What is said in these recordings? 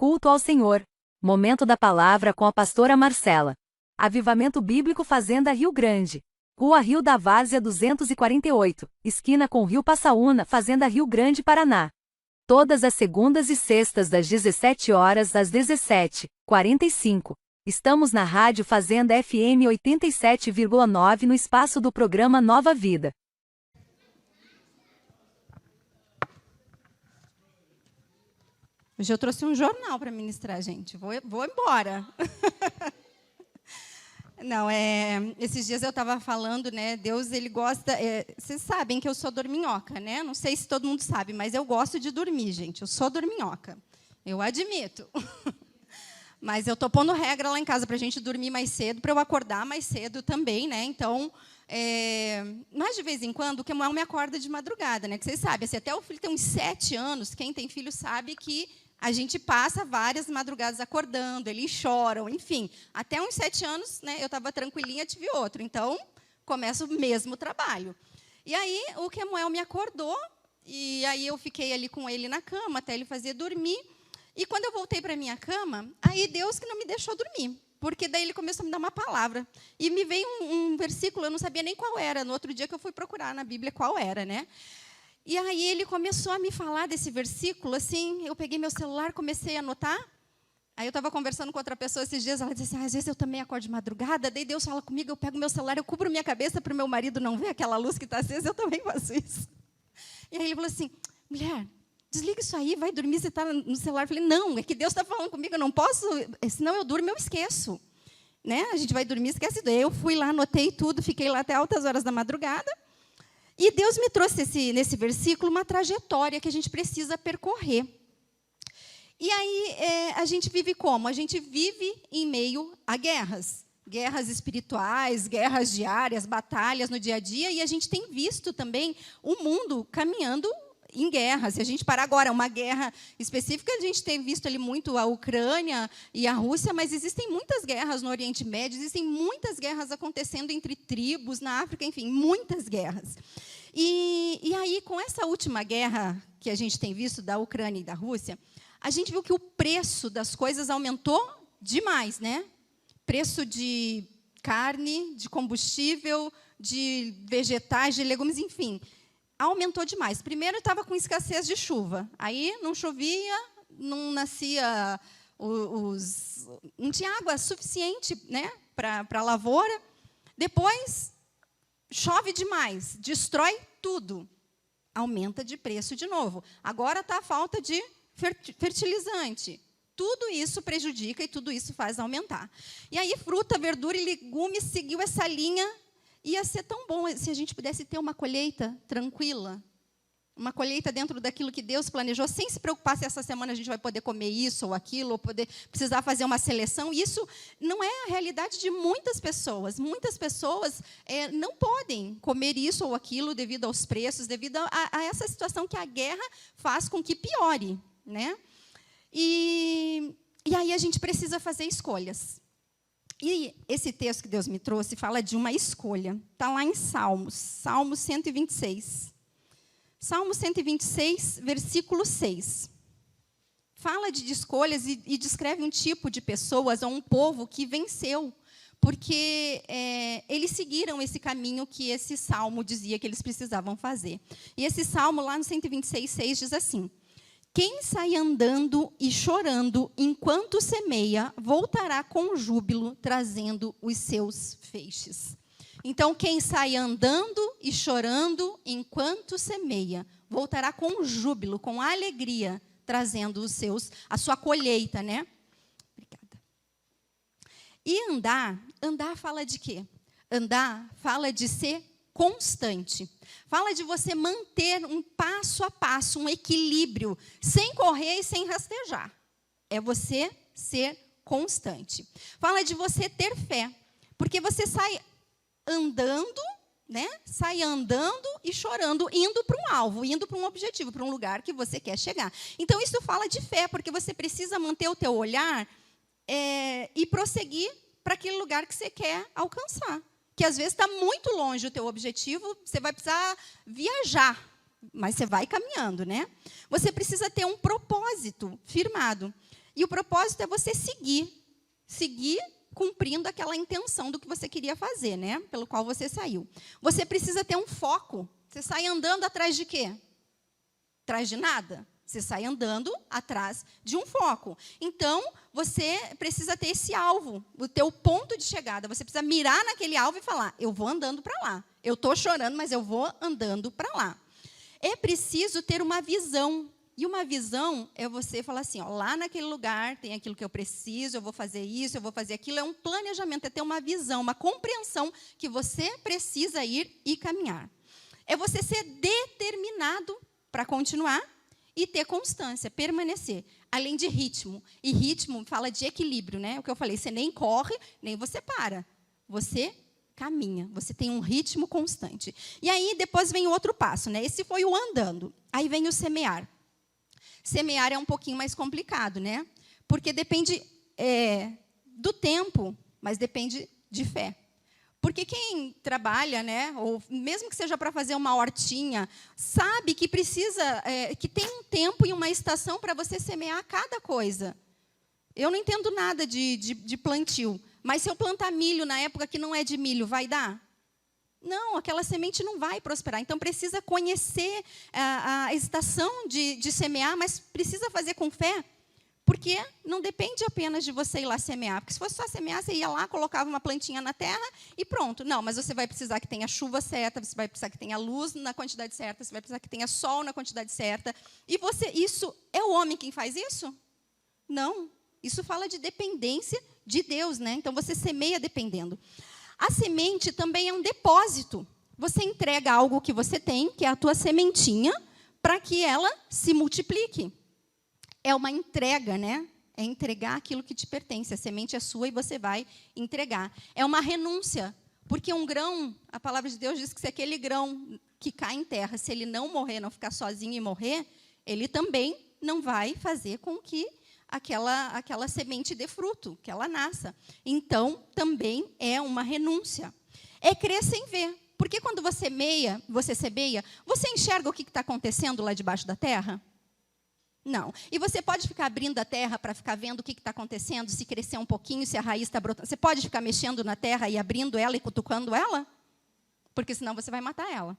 culto ao Senhor. Momento da palavra com a pastora Marcela. Avivamento Bíblico Fazenda Rio Grande. Rua Rio da Várzea 248, esquina com Rio Passaúna, Fazenda Rio Grande, Paraná. Todas as segundas e sextas das 17 horas às 17h45. Estamos na Rádio Fazenda FM 87,9 no espaço do programa Nova Vida. Hoje eu trouxe um jornal para ministrar, gente. Vou embora. Não, esses dias eu estava falando, né? Deus, ele gosta. Vocês sabem que eu sou dorminhoca, né? Não sei se todo mundo sabe, mas eu gosto de dormir, gente. Eu sou dorminhoca. Eu admito. Mas eu estou pondo regra lá em casa para a gente dormir mais cedo, para eu acordar mais cedo também, né? Então, mas de vez em quando, o Kemuel me acorda de madrugada, né? Que vocês sabem, assim, até o filho tem uns 7 anos, quem tem filho sabe que a gente passa várias madrugadas acordando, eles choram, enfim. Até uns 7 anos, né, eu estava tranquilinha, tive outro. Então, começa o mesmo trabalho. E aí, o Kemuel me acordou, e aí eu fiquei ali com ele na cama, até ele fazer dormir. E quando eu voltei para a minha cama, aí Deus que não me deixou dormir. Porque daí ele começou a me dar uma palavra. E me veio um versículo, eu não sabia nem qual era. No outro dia que eu fui procurar na Bíblia qual era, né? E aí ele começou a me falar desse versículo, assim, eu peguei meu celular, comecei a anotar. Aí eu estava conversando com outra pessoa esses dias, ela disse assim, às vezes eu também acordo de madrugada, daí Deus fala comigo, eu pego meu celular, eu cubro minha cabeça para o meu marido não ver aquela luz que está acesa, eu também faço isso. E aí ele falou assim, mulher, desliga isso aí, vai dormir, você está no celular. Eu falei, não, é que Deus está falando comigo, eu não posso, senão eu durmo, eu esqueço. Né? A gente vai dormir, esquece. Eu fui lá, anotei tudo, fiquei lá até altas horas da madrugada. E Deus me trouxe nesse versículo uma trajetória que a gente precisa percorrer. E aí, a gente vive como? A gente vive em meio a guerras. Guerras espirituais, guerras diárias, batalhas no dia a dia. E a gente tem visto também o mundo caminhando em guerra. Se a gente parar agora, uma guerra específica, a gente tem visto ali muito a Ucrânia e a Rússia, mas existem muitas guerras no Oriente Médio, existem muitas guerras acontecendo entre tribos na África, enfim, muitas guerras. E aí, com essa última guerra que a gente tem visto da Ucrânia e da Rússia, a gente viu que o preço das coisas aumentou demais, né? Preço de carne, de combustível, de vegetais, de legumes, enfim, aumentou demais. Primeiro, estava com escassez de chuva. Aí, não chovia, não nascia, não tinha água suficiente, né, para a lavoura. Depois, chove demais, destrói tudo. Aumenta de preço de novo. Agora está a falta de fertilizante. Tudo isso prejudica e tudo isso faz aumentar. E aí, fruta, verdura e legumes seguiu essa linha. Ia ser tão bom se a gente pudesse ter uma colheita tranquila, uma colheita dentro daquilo que Deus planejou, sem se preocupar se essa semana a gente vai poder comer isso ou aquilo, ou precisar fazer uma seleção. Isso não é a realidade de muitas pessoas. Muitas pessoas não podem comer isso ou aquilo devido aos preços, devido a essa situação que a guerra faz com que piore, né? E aí a gente precisa fazer escolhas. E esse texto que Deus me trouxe fala de uma escolha. Está lá em Salmos, Salmo 126. Salmo 126, versículo 6. Fala de escolhas e descreve um tipo de pessoas, ou um povo que venceu, porque eles seguiram esse caminho que esse salmo dizia que eles precisavam fazer. E esse salmo, lá no 126, 6, diz assim, quem sai andando e chorando enquanto semeia, voltará com júbilo, trazendo os seus feixes. Então, quem sai andando e chorando enquanto semeia, voltará com júbilo, com alegria, trazendo a sua colheita, né? Obrigada. E andar fala de quê? Andar fala de ser constante. Fala de você manter um passo a passo, um equilíbrio, sem correr e sem rastejar. É você ser constante. Fala de você ter fé, porque você sai andando, né? Sai andando e chorando, indo para um alvo, indo para um objetivo, para um lugar que você quer chegar. Então, isso fala de fé, porque você precisa manter o teu olhar e prosseguir para aquele lugar que você quer alcançar. Que às vezes está muito longe o teu objetivo, você vai precisar viajar, mas você vai caminhando, né? Você precisa ter um propósito firmado. E o propósito é você seguir cumprindo aquela intenção do que você queria fazer, né? Pelo qual você saiu. Você precisa ter um foco. Você sai andando atrás de quê? Atrás de nada. Você sai andando atrás de um foco. Então, você precisa ter esse alvo, o teu ponto de chegada. Você precisa mirar naquele alvo e falar, eu vou andando para lá. Eu estou chorando, mas eu vou andando para lá. É preciso ter uma visão. E uma visão é você falar assim, ó, lá naquele lugar tem aquilo que eu preciso, eu vou fazer isso, eu vou fazer aquilo. É um planejamento, é ter uma visão, uma compreensão que você precisa ir e caminhar. É você ser determinado para continuar e ter constância, permanecer. Além de ritmo. E ritmo fala de equilíbrio, né? O que eu falei, você nem corre, nem você para. Você caminha, você tem um ritmo constante. E aí, depois vem o outro passo, né? Esse foi o andando. Aí vem o semear. Semear é um pouquinho mais complicado, né? Porque depende do tempo, mas depende de fé. Porque quem trabalha, né, ou mesmo que seja para fazer uma hortinha, sabe que precisa, que tem um tempo e uma estação para você semear cada coisa. Eu não entendo nada de plantio, mas se eu plantar milho na época que não é de milho, vai dar? Não, aquela semente não vai prosperar. Então, precisa conhecer a estação de semear, mas precisa fazer com fé. Porque não depende apenas de você ir lá semear. Porque se fosse só semear, você ia lá, colocava uma plantinha na terra e pronto. Não, mas você vai precisar que tenha chuva certa, você vai precisar que tenha luz na quantidade certa, você vai precisar que tenha sol na quantidade certa. E isso é o homem quem faz isso? Não. Isso fala de dependência de Deus, né? Então, você semeia dependendo. A semente também é um depósito. Você entrega algo que você tem, que é a tua sementinha, para que ela se multiplique. É uma entrega, né? É entregar aquilo que te pertence. A semente é sua e você vai entregar. É uma renúncia. Porque um grão, a palavra de Deus diz que se aquele grão que cai em terra, se ele não morrer, não ficar sozinho e morrer, ele também não vai fazer com que aquela semente dê fruto, que ela nasça. Então, também é uma renúncia. É crer sem ver. Porque quando você semeia, você enxerga o que está acontecendo lá debaixo da terra? Não. E você pode ficar abrindo a terra para ficar vendo o que está acontecendo, se crescer um pouquinho, se a raiz está brotando. Você pode ficar mexendo na terra e abrindo ela e cutucando ela? Porque senão você vai matar ela.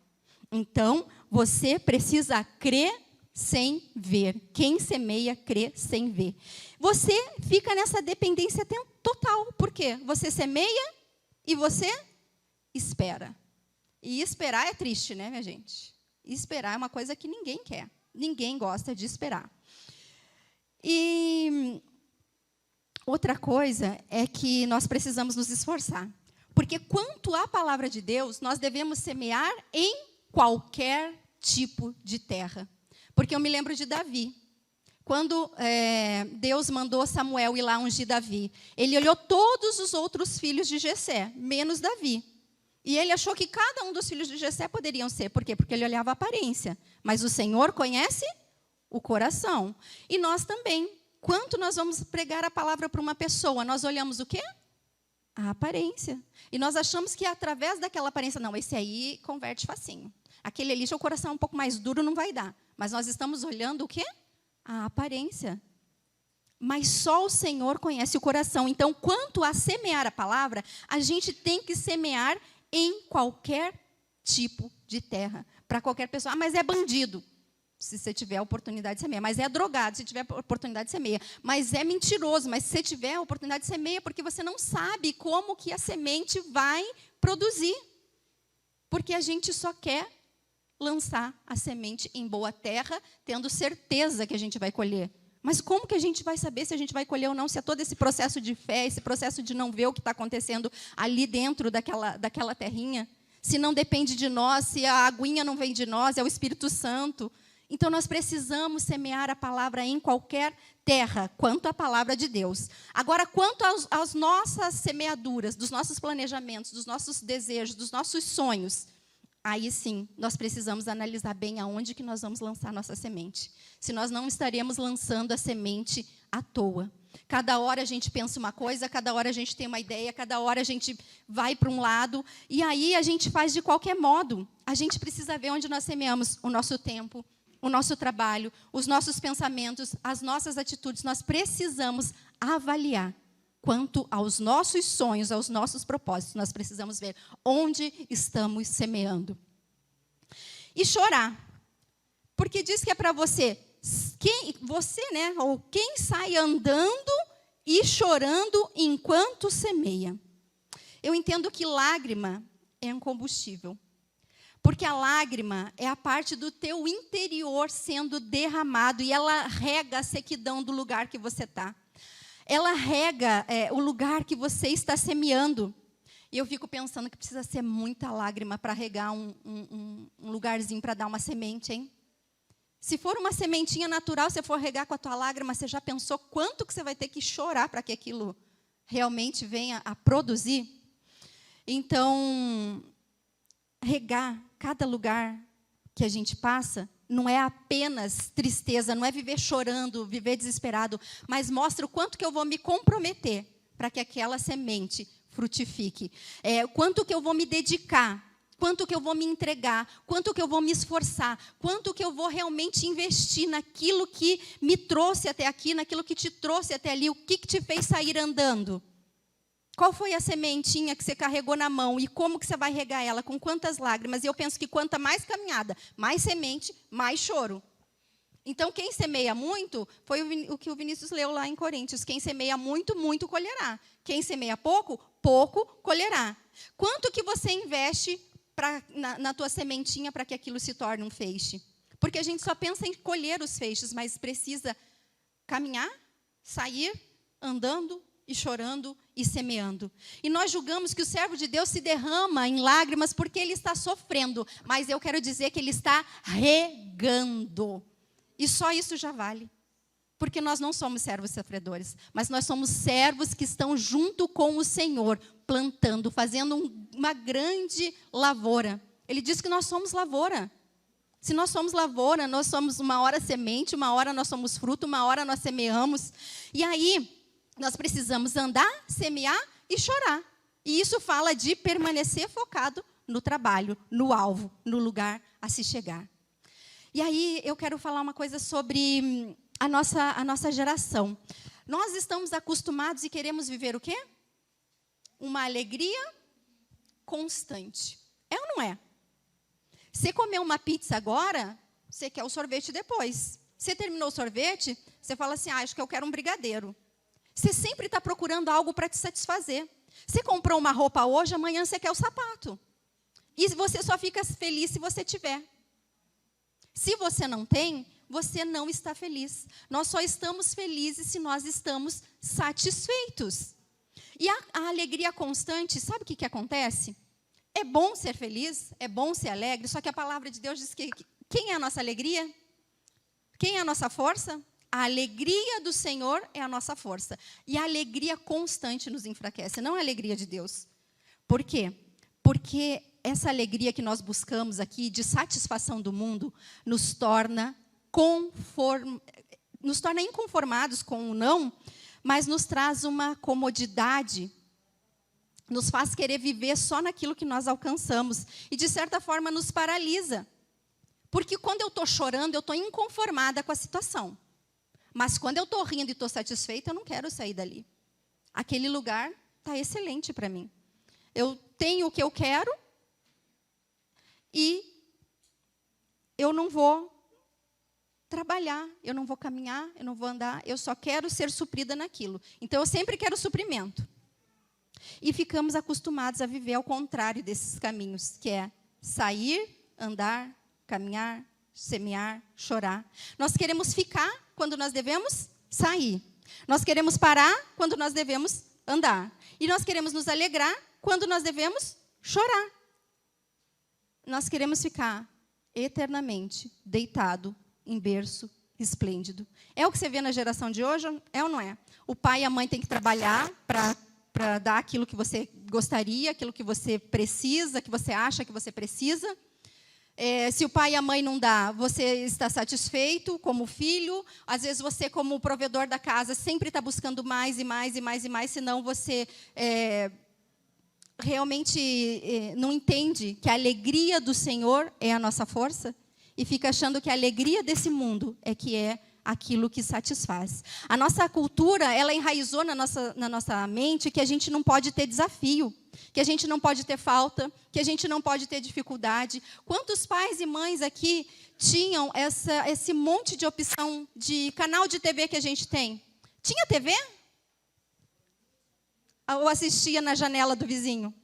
Então, você precisa crer sem ver. Quem semeia, crê sem ver. Você fica nessa dependência total. Por quê? Você semeia e você espera. E esperar é triste, né, minha gente? Esperar é uma coisa que ninguém quer. Ninguém gosta de esperar. E outra coisa é que nós precisamos nos esforçar. Porque quanto à palavra de Deus, nós devemos semear em qualquer tipo de terra. Porque eu me lembro de Davi. Quando Deus mandou Samuel ir lá ungir Davi, ele olhou todos os outros filhos de Jessé, menos Davi. E ele achou que cada um dos filhos de Jessé poderiam ser. Por quê? Porque ele olhava a aparência. Mas o Senhor conhece o coração. E nós também. Quanto nós vamos pregar a palavra para uma pessoa, nós olhamos o quê? A aparência. E nós achamos que através daquela aparência, não, esse aí converte facinho. Aquele ali, se o coração é um pouco mais duro, não vai dar. Mas nós estamos olhando o quê? A aparência. Mas só o Senhor conhece o coração. Então, quanto a semear a palavra, a gente tem que semear em qualquer tipo de terra. Para qualquer pessoa. Ah, mas é bandido. Se você tiver a oportunidade de semear. Mas é drogado, se tiver a oportunidade de semeia. Mas é mentiroso, mas se você tiver a oportunidade de semeia, porque você não sabe como que a semente vai produzir. Porque a gente só quer lançar a semente em boa terra, tendo certeza que a gente vai colher. Mas como que a gente vai saber se a gente vai colher ou não, se é todo esse processo de fé, esse processo de não ver o que está acontecendo ali dentro daquela terrinha? Se não depende de nós, se a aguinha não vem de nós, é o Espírito Santo. Então, nós precisamos semear a palavra em qualquer terra, quanto à palavra de Deus. Agora, quanto às nossas semeaduras, dos nossos planejamentos, dos nossos desejos, dos nossos sonhos, aí sim, nós precisamos analisar bem aonde que nós vamos lançar nossa semente. Se nós não estaremos lançando a semente à toa. Cada hora a gente pensa uma coisa, cada hora a gente tem uma ideia, cada hora a gente vai para um lado, e aí a gente faz de qualquer modo. A gente precisa ver onde nós semeamos o nosso tempo, o nosso trabalho, os nossos pensamentos, as nossas atitudes, nós precisamos avaliar. Quanto aos nossos sonhos, aos nossos propósitos, nós precisamos ver onde estamos semeando. E chorar. Porque diz que é para você, quem sai andando e chorando enquanto semeia. Eu entendo que lágrima é um combustível. Porque a lágrima é a parte do teu interior sendo derramado e ela rega a sequidão do lugar que você está. Ela rega o lugar que você está semeando. E eu fico pensando que precisa ser muita lágrima para regar um lugarzinho para dar uma semente, hein? Se for uma sementinha natural, se for regar com a tua lágrima, você já pensou quanto que você vai ter que chorar para que aquilo realmente venha a produzir? Então, regar cada lugar que a gente passa não é apenas tristeza, não é viver chorando, viver desesperado, mas mostra o quanto que eu vou me comprometer para que aquela semente frutifique. Quanto que eu vou me dedicar, quanto que eu vou me entregar, quanto que eu vou me esforçar, quanto que eu vou realmente investir naquilo que me trouxe até aqui, naquilo que te trouxe até ali, o que te fez sair andando. Qual foi a sementinha que você carregou na mão e como que você vai regar ela, com quantas lágrimas? E eu penso que quanto mais caminhada, mais semente, mais choro. Então, quem semeia muito, foi o que o Vinícius leu lá em Coríntios. Quem semeia muito, muito colherá. Quem semeia pouco, pouco colherá. Quanto que você investe na tua sementinha para que aquilo se torne um feixe? Porque a gente só pensa em colher os feixes, mas precisa caminhar, sair, andando, e chorando e semeando. E nós julgamos que o servo de Deus se derrama em lágrimas porque ele está sofrendo. Mas eu quero dizer que ele está regando. E só isso já vale. Porque nós não somos servos sofredores, mas nós somos servos que estão junto com o Senhor, plantando, fazendo uma grande lavoura. Ele diz que nós somos lavoura. Se nós somos lavoura, nós somos uma hora semente, uma hora nós somos fruto, uma hora nós semeamos. E aí, nós precisamos andar, semear e chorar. E isso fala de permanecer focado no trabalho, no alvo, no lugar a se chegar. E aí eu quero falar uma coisa sobre a nossa geração. Nós estamos acostumados e queremos viver o quê? Uma alegria constante. É ou não é? Você comeu uma pizza agora, você quer o sorvete depois. Você terminou o sorvete, você fala assim, acho que eu quero um brigadeiro. Você sempre está procurando algo para te satisfazer. Você comprou uma roupa hoje, amanhã você quer o sapato. E você só fica feliz se você tiver. Se você não tem, você não está feliz. Nós só estamos felizes se nós estamos satisfeitos. E a alegria constante, sabe o que acontece? É bom ser feliz, é bom ser alegre, só que a palavra de Deus diz que quem é a nossa alegria? Quem é a nossa força? A alegria do Senhor é a nossa força. E a alegria constante nos enfraquece, não a alegria de Deus. Por quê? Porque essa alegria que nós buscamos aqui, de satisfação do mundo, nos torna inconformados com o não, mas nos traz uma comodidade, nos faz querer viver só naquilo que nós alcançamos. E, de certa forma, nos paralisa. Porque quando eu estou chorando, eu estou inconformada com a situação. Mas quando eu estou rindo e estou satisfeita, eu não quero sair dali. Aquele lugar está excelente para mim. Eu tenho o que eu quero e eu não vou trabalhar, eu não vou caminhar, eu não vou andar, eu só quero ser suprida naquilo. Então, eu sempre quero suprimento. E ficamos acostumados a viver ao contrário desses caminhos, que é sair, andar, caminhar, semear, chorar. Nós queremos ficar quando nós devemos sair. Nós queremos parar quando nós devemos andar. E nós queremos nos alegrar quando nós devemos chorar. Nós queremos ficar eternamente deitado em berço esplêndido. É o que você vê na geração de hoje? É ou não é? O pai e a mãe têm que trabalhar para dar aquilo que você gostaria, aquilo que você precisa, que você acha que você precisa. Se o pai e a mãe não dá, você está satisfeito como filho. Às vezes você, como provedor da casa, sempre está buscando mais e mais e mais e mais, senão você realmente não entende que a alegria do Senhor é a nossa força. e fica achando que a alegria desse mundo é que é aquilo que satisfaz. A nossa cultura, ela enraizou na nossa mente que a gente não pode ter desafio, que a gente não pode ter falta, que a gente não pode ter dificuldade. Quantos pais e mães aqui tinham esse monte de opção de canal de TV que a gente tem? Tinha TV? Ou assistia na janela do vizinho?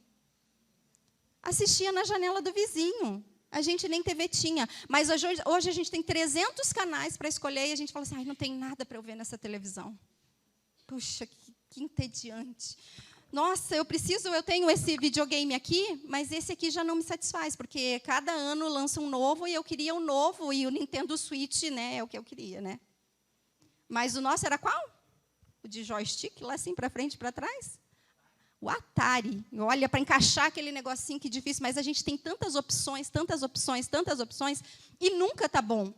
Assistia na janela do vizinho. A gente nem TV tinha. Mas hoje a gente tem 300 canais para escolher e a gente fala assim, ai, não tem nada para eu ver nessa televisão. Puxa, que entediante. Nossa, eu tenho esse videogame aqui, mas esse aqui já não me satisfaz, porque cada ano lança um novo e eu queria um novo, e o Nintendo Switch, né, é o que eu queria, né? Mas o nosso era qual? O de joystick, lá assim, para frente e para trás? O Atari. Olha, para encaixar aquele negocinho que difícil, mas a gente tem tantas opções, e nunca está bom.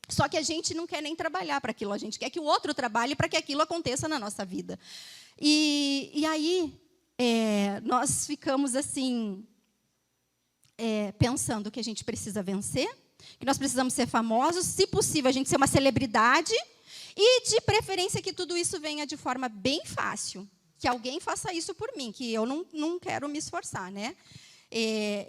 Só que a gente não quer nem trabalhar para aquilo, a gente quer que o outro trabalhe para que aquilo aconteça na nossa vida. E aí, nós ficamos assim, pensando que a gente precisa vencer, que nós precisamos ser famosos, se possível, a gente ser uma celebridade, e, de preferência, que tudo isso venha de forma bem fácil. Que alguém faça isso por mim, que eu não quero me esforçar, né?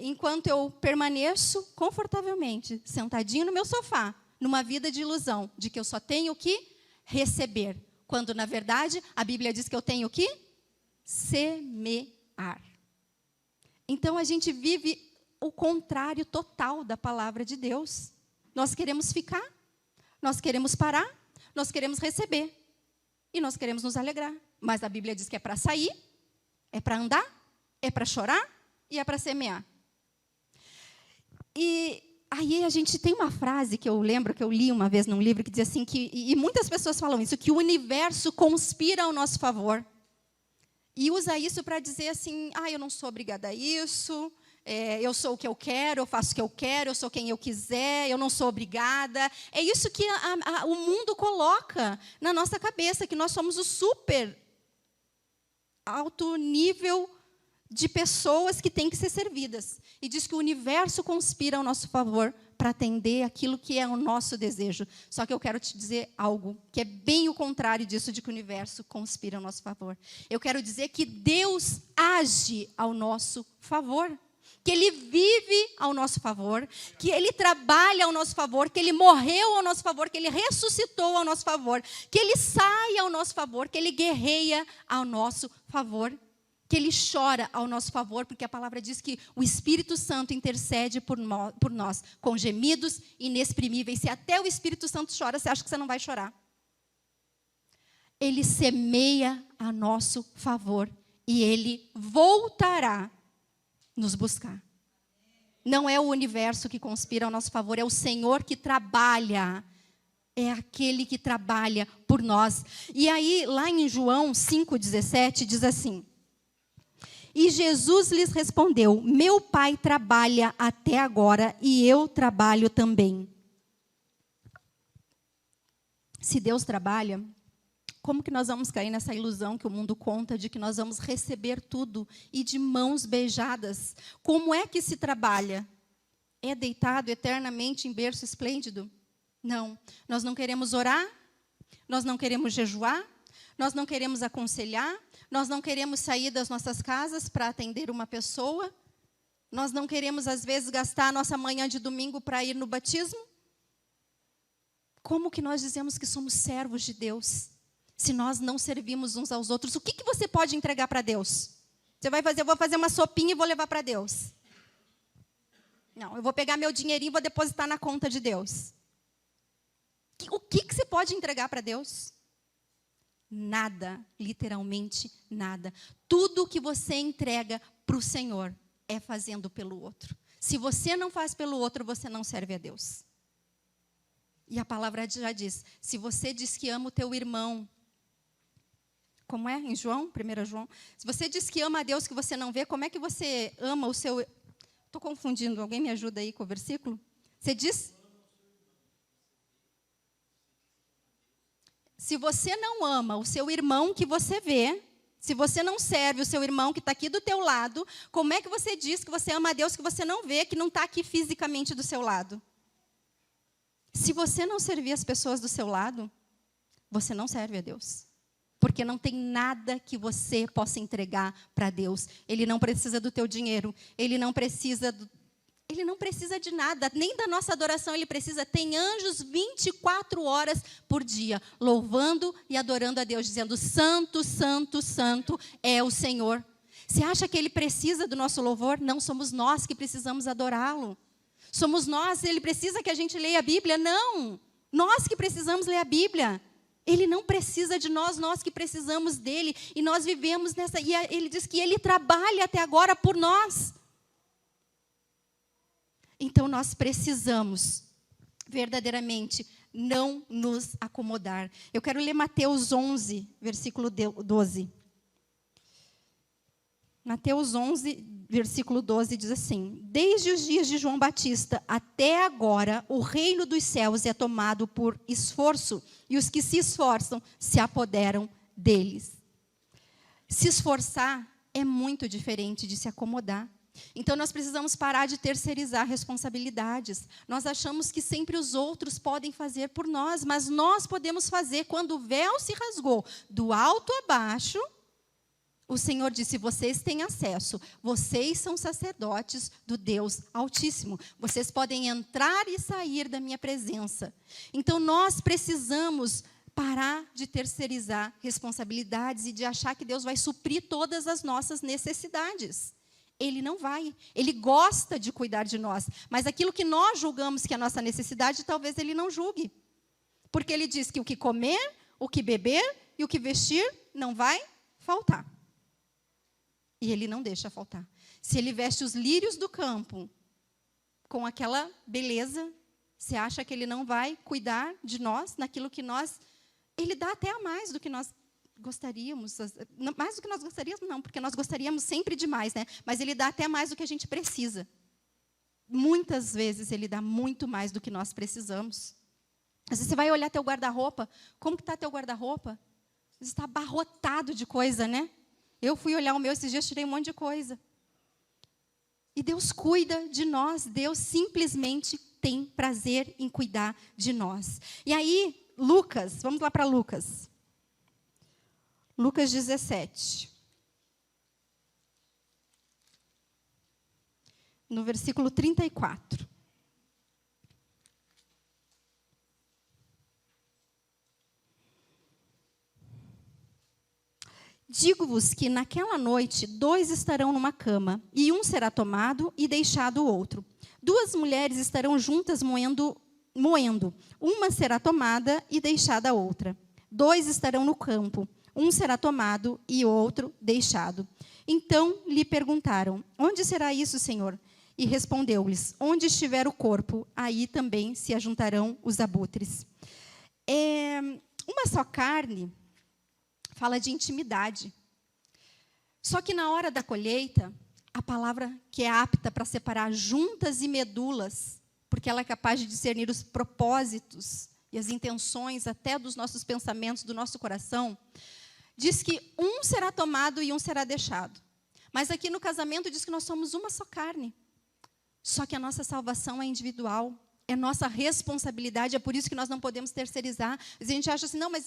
Enquanto eu permaneço confortavelmente, sentadinho no meu sofá, numa vida de ilusão, de que eu só tenho que receber, quando, na verdade, a Bíblia diz que eu tenho que semear. Então, a gente vive o contrário total da palavra de Deus. Nós queremos ficar, nós queremos parar, nós queremos receber, e nós queremos nos alegrar. Mas a Bíblia diz que é para sair, é para andar, é para chorar e é para semear. E aí a gente tem uma frase que eu lembro que eu li uma vez num livro que diz assim, e muitas pessoas falam isso, que o universo conspira ao nosso favor. E usa isso para dizer assim, eu não sou obrigada a isso, eu sou o que eu quero, eu faço o que eu quero, eu sou quem eu quiser, eu não sou obrigada. É isso que o mundo coloca na nossa cabeça, que nós somos o super alto nível de pessoas que têm que ser servidas. E diz que o universo conspira ao nosso favor para atender aquilo que é o nosso desejo. Só que eu quero te dizer algo que é bem o contrário disso, de que o universo conspira ao nosso favor. Eu quero dizer que Deus age ao nosso favor. Que Ele vive ao nosso favor, que Ele trabalha ao nosso favor, que Ele morreu ao nosso favor, que Ele ressuscitou ao nosso favor, que Ele sai ao nosso favor, que Ele guerreia ao nosso favor, que Ele chora ao nosso favor, porque a palavra diz que o Espírito Santo intercede por nós com gemidos inexprimíveis. Se até o Espírito Santo chora, você acha que você não vai chorar? Ele semeia a nosso favor e Ele voltará nos buscar. Não é o universo que conspira ao nosso favor, é o Senhor que trabalha. É aquele que trabalha por nós. E aí, lá em João 5,17, diz assim: e Jesus lhes respondeu, meu Pai trabalha até agora e eu trabalho também. Se Deus trabalha, como que nós vamos cair nessa ilusão que o mundo conta de que nós vamos receber tudo e de mãos beijadas? Como é que se trabalha? É deitado eternamente em berço esplêndido? Não. Nós não queremos orar, nós não queremos jejuar, nós não queremos aconselhar, nós não queremos sair das nossas casas para atender uma pessoa, nós não queremos, às vezes, gastar a nossa manhã de domingo para ir no batismo. Como que nós dizemos que somos servos de Deus? Se nós não servimos uns aos outros, o que você pode entregar para Deus? Você vai fazer, eu vou fazer uma sopinha e vou levar para Deus. Não, eu vou pegar meu dinheirinho e vou depositar na conta de Deus. O que você pode entregar para Deus? Nada, literalmente nada. Tudo que você entrega para o Senhor é fazendo pelo outro. Se você não faz pelo outro, você não serve a Deus. E a palavra já diz, se você diz que ama o teu irmão, como é em João, 1 João? Se você diz que ama a Deus que você não vê, como é que você ama o seu... Estou confundindo, alguém me ajuda aí com o versículo? Você diz... Se você não ama o seu irmão que você vê, se você não serve o seu irmão que está aqui do teu lado, como é que você diz que você ama a Deus que você não vê, que não está aqui fisicamente do seu lado? Se você não servir as pessoas do seu lado, você não serve a Deus. Porque não tem nada que você possa entregar para Deus. Ele não precisa do teu dinheiro, Ele não precisa de nada, nem da nossa adoração Ele precisa. Tem anjos 24 horas por dia, louvando e adorando a Deus, dizendo: santo, santo, santo é o Senhor. Você acha que Ele precisa do nosso louvor? Não, somos nós que precisamos adorá-lo. Somos nós, Ele precisa que a gente leia a Bíblia? Não, nós que precisamos ler a Bíblia. Ele não precisa de nós, nós que precisamos dEle. E nós vivemos nessa... E Ele diz que Ele trabalha até agora por nós. Então, nós precisamos, verdadeiramente, não nos acomodar. Eu quero ler Mateus 11, versículo 12. Mateus 11, versículo 12, diz assim: desde os dias de João Batista até agora, o reino dos céus é tomado por esforço, e os que se esforçam se apoderam deles. Se esforçar é muito diferente de se acomodar. Então, nós precisamos parar de terceirizar responsabilidades. Nós achamos que sempre os outros podem fazer por nós, mas nós podemos fazer. Quando o véu se rasgou do alto a baixo, o Senhor disse: vocês têm acesso, vocês são sacerdotes do Deus Altíssimo. Vocês podem entrar e sair da minha presença. Então, nós precisamos parar de terceirizar responsabilidades e de achar que Deus vai suprir todas as nossas necessidades. Ele não vai. Ele gosta de cuidar de nós. Mas aquilo que nós julgamos que é a nossa necessidade, talvez Ele não julgue. Porque Ele diz que o que comer, o que beber e o que vestir não vai faltar. E Ele não deixa faltar. Se Ele veste os lírios do campo com aquela beleza, você acha que Ele não vai cuidar de nós, naquilo que nós... Ele dá até a mais do que nós gostaríamos. Mais do que nós gostaríamos, não, porque nós gostaríamos sempre de mais, né? Mas Ele dá até mais do que a gente precisa. Muitas vezes Ele dá muito mais do que nós precisamos. Às vezes você vai olhar teu guarda-roupa. Como que está teu guarda-roupa? Está abarrotado de coisa, né? Eu fui olhar o meu esses dias, tirei um monte de coisa. E Deus cuida de nós. Deus simplesmente tem prazer em cuidar de nós. E aí, Lucas, vamos lá para Lucas. Lucas 17. No versículo 34. Digo-vos que naquela noite 2 estarão numa cama, e um será tomado e deixado o outro. 2 mulheres estarão juntas moendo. Uma será tomada e deixada a outra. 2 estarão no campo, um será tomado e outro deixado. Então lhe perguntaram: onde será isso, Senhor? E respondeu-lhes: onde estiver o corpo, aí também se ajuntarão os abutres. Uma só carne fala de intimidade. Só que na hora da colheita, a palavra que é apta para separar juntas e medulas, porque ela é capaz de discernir os propósitos e as intenções até dos nossos pensamentos, do nosso coração, diz que um será tomado e um será deixado. Mas aqui no casamento diz que nós somos uma só carne. Só que a nossa salvação é individual. É nossa responsabilidade, é por isso que nós não podemos terceirizar. A gente acha assim: não, mas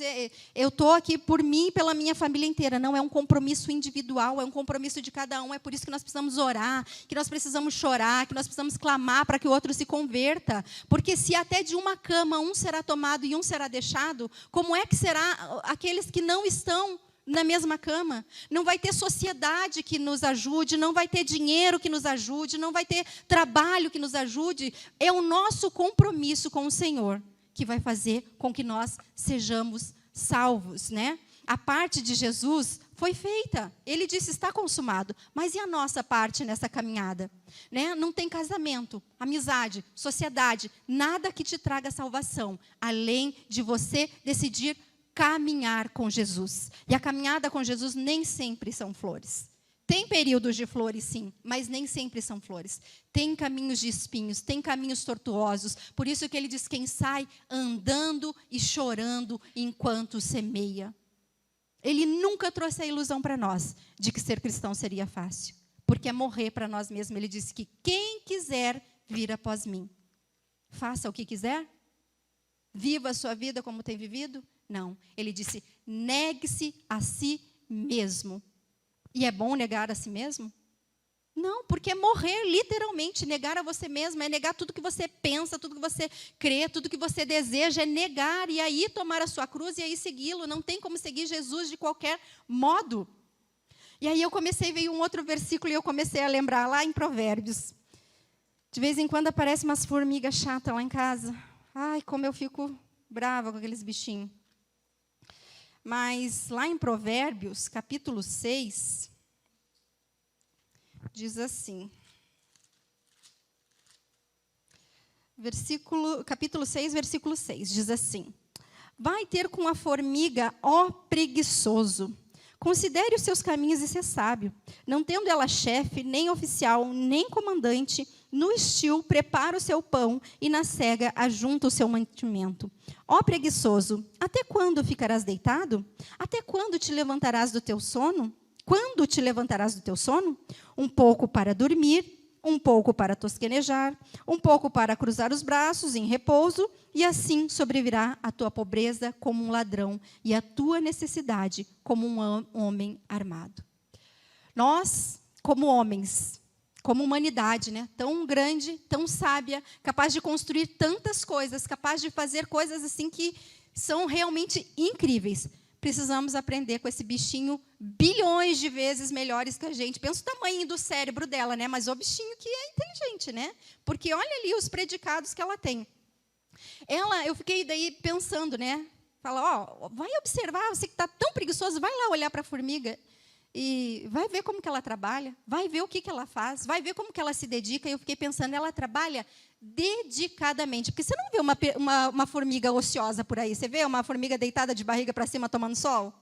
eu estou aqui por mim e pela minha família inteira. Não, é um compromisso individual, é um compromisso de cada um. É por isso que nós precisamos orar, que nós precisamos chorar, que nós precisamos clamar para que o outro se converta. Porque se até de uma cama um será tomado e um será deixado, como é que será aqueles que não estão na mesma cama? Não vai ter sociedade que nos ajude, não vai ter dinheiro que nos ajude, não vai ter trabalho que nos ajude. É o nosso compromisso com o Senhor que vai fazer com que nós sejamos salvos, né? A parte de Jesus foi feita. Ele disse: está consumado. Mas e a nossa parte nessa caminhada? Né? Não tem casamento, amizade, sociedade, nada que te traga salvação, além de você decidir caminhar com Jesus. E a caminhada com Jesus nem sempre são flores. Tem períodos de flores, sim, mas nem sempre são flores. Tem caminhos de espinhos, tem caminhos tortuosos. Por isso que ele diz: quem sai andando e chorando enquanto semeia. Ele nunca trouxe a ilusão para nós de que ser cristão seria fácil. Porque é morrer para nós mesmos. Ele disse que quem quiser vir após mim, faça o que quiser. viva a sua vida como tem vivido? Não. Ele disse, negue-se a si mesmo. E é bom negar a si mesmo? Não, porque é morrer, literalmente, negar a você mesmo, é negar tudo que você pensa, tudo que você crê, tudo que você deseja, é negar, e aí tomar a sua cruz e aí segui-lo. Não tem como seguir Jesus de qualquer modo. E aí veio um outro versículo e eu comecei a lembrar, lá em Provérbios. De vez em quando aparecem umas formigas chatas lá em casa. Ai, como eu fico brava com aqueles bichinhos. Mas lá em Provérbios, capítulo 6... diz assim, capítulo 6, versículo 6, diz assim, vai ter com a formiga, ó preguiçoso, considere os seus caminhos e ser sábio, não tendo ela chefe, nem oficial, nem comandante, no estio prepara o seu pão e na cega ajunta o seu mantimento. Ó preguiçoso, até quando ficarás deitado? Até quando te levantarás do teu sono? Quando te levantarás do teu sono? Um pouco para dormir, um pouco para tosquenejar, um pouco para cruzar os braços em repouso, e assim sobrevirá a tua pobreza como um ladrão e a tua necessidade como um homem armado. Nós, como homens, como humanidade, né, tão grande, tão sábia, capaz de construir tantas coisas, capaz de fazer coisas assim que são realmente incríveis, precisamos aprender com esse bichinho bilhões de vezes melhores que a gente. Pensa o tamanho do cérebro dela, né? Mas o bichinho que é inteligente, né? Porque olha ali os predicados que ela tem. Eu fiquei daí pensando, né? Fala, ó, vai observar, você que está tão preguiçoso, vai lá olhar para a formiga e vai ver como que ela trabalha, vai ver o que ela faz, vai ver como que ela se dedica. E eu fiquei pensando, ela trabalha dedicadamente. Porque você não vê uma formiga ociosa por aí. Você vê uma formiga deitada de barriga para cima tomando sol?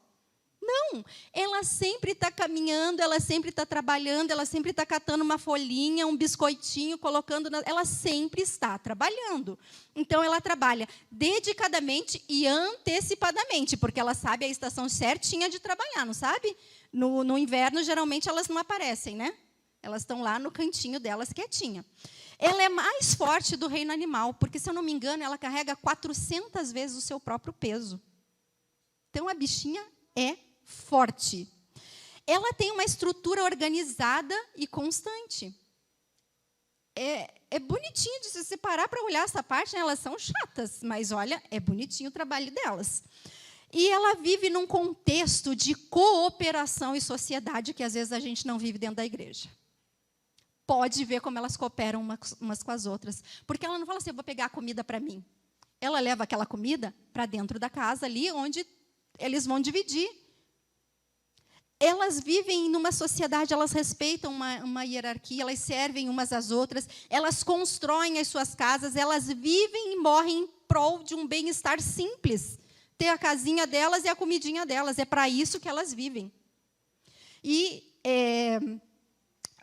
Não. Ela sempre está caminhando, ela sempre está trabalhando, ela sempre está catando uma folhinha, um biscoitinho, colocando... Ela sempre está trabalhando. Então, ela trabalha dedicadamente e antecipadamente, porque ela sabe a estação certinha de trabalhar, não sabe? No inverno, geralmente, elas não aparecem, né? Elas estão lá no cantinho delas, quietinha. Ela é mais forte do reino animal, porque, se eu não me engano, ela carrega 400 vezes o seu próprio peso. Então, a bichinha é forte. Ela tem uma estrutura organizada e constante. É bonitinho de se separar para olhar essa parte, né? Elas são chatas, mas, olha, é bonitinho o trabalho delas. E ela vive num contexto de cooperação e sociedade que, às vezes, a gente não vive dentro da igreja. Pode ver como elas cooperam umas com as outras. Porque ela não fala assim, eu vou pegar a comida para mim. Ela leva aquela comida para dentro da casa, ali onde eles vão dividir. Elas vivem numa sociedade, elas respeitam uma hierarquia, elas servem umas às outras, elas constroem as suas casas, elas vivem e morrem em prol de um bem-estar simples. Ter a casinha delas e a comidinha delas. É para isso que elas vivem. E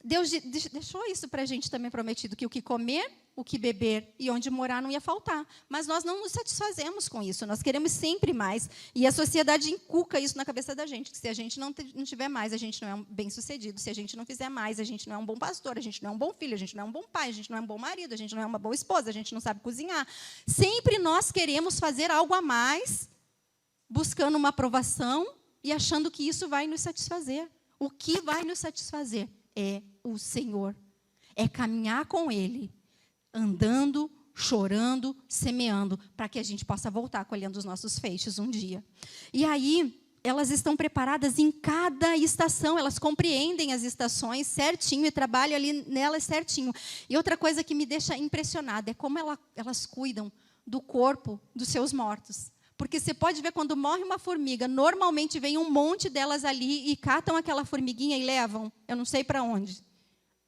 Deus deixou isso para a gente também prometido, que o que comer, o que beber e onde morar não ia faltar. Mas nós não nos satisfazemos com isso, nós queremos sempre mais. E a sociedade inculca isso na cabeça da gente, que se a gente não tiver mais, a gente não é bem-sucedido. Se a gente não fizer mais, a gente não é um bom pastor, a gente não é um bom filho, a gente não é um bom pai, a gente não é um bom marido, a gente não é uma boa esposa, a gente não sabe cozinhar. Sempre nós queremos fazer algo a mais, buscando uma aprovação e achando que isso vai nos satisfazer. O que vai nos satisfazer é o Senhor. É caminhar com Ele, andando, chorando, semeando, para que a gente possa voltar colhendo os nossos feixes um dia. E aí, elas estão preparadas em cada estação, elas compreendem as estações certinho e trabalham ali nelas certinho. E outra coisa que me deixa impressionada é como elas cuidam do corpo dos seus mortos. Porque você pode ver, quando morre uma formiga, normalmente vem um monte delas ali e catam aquela formiguinha e levam. Eu não sei para onde,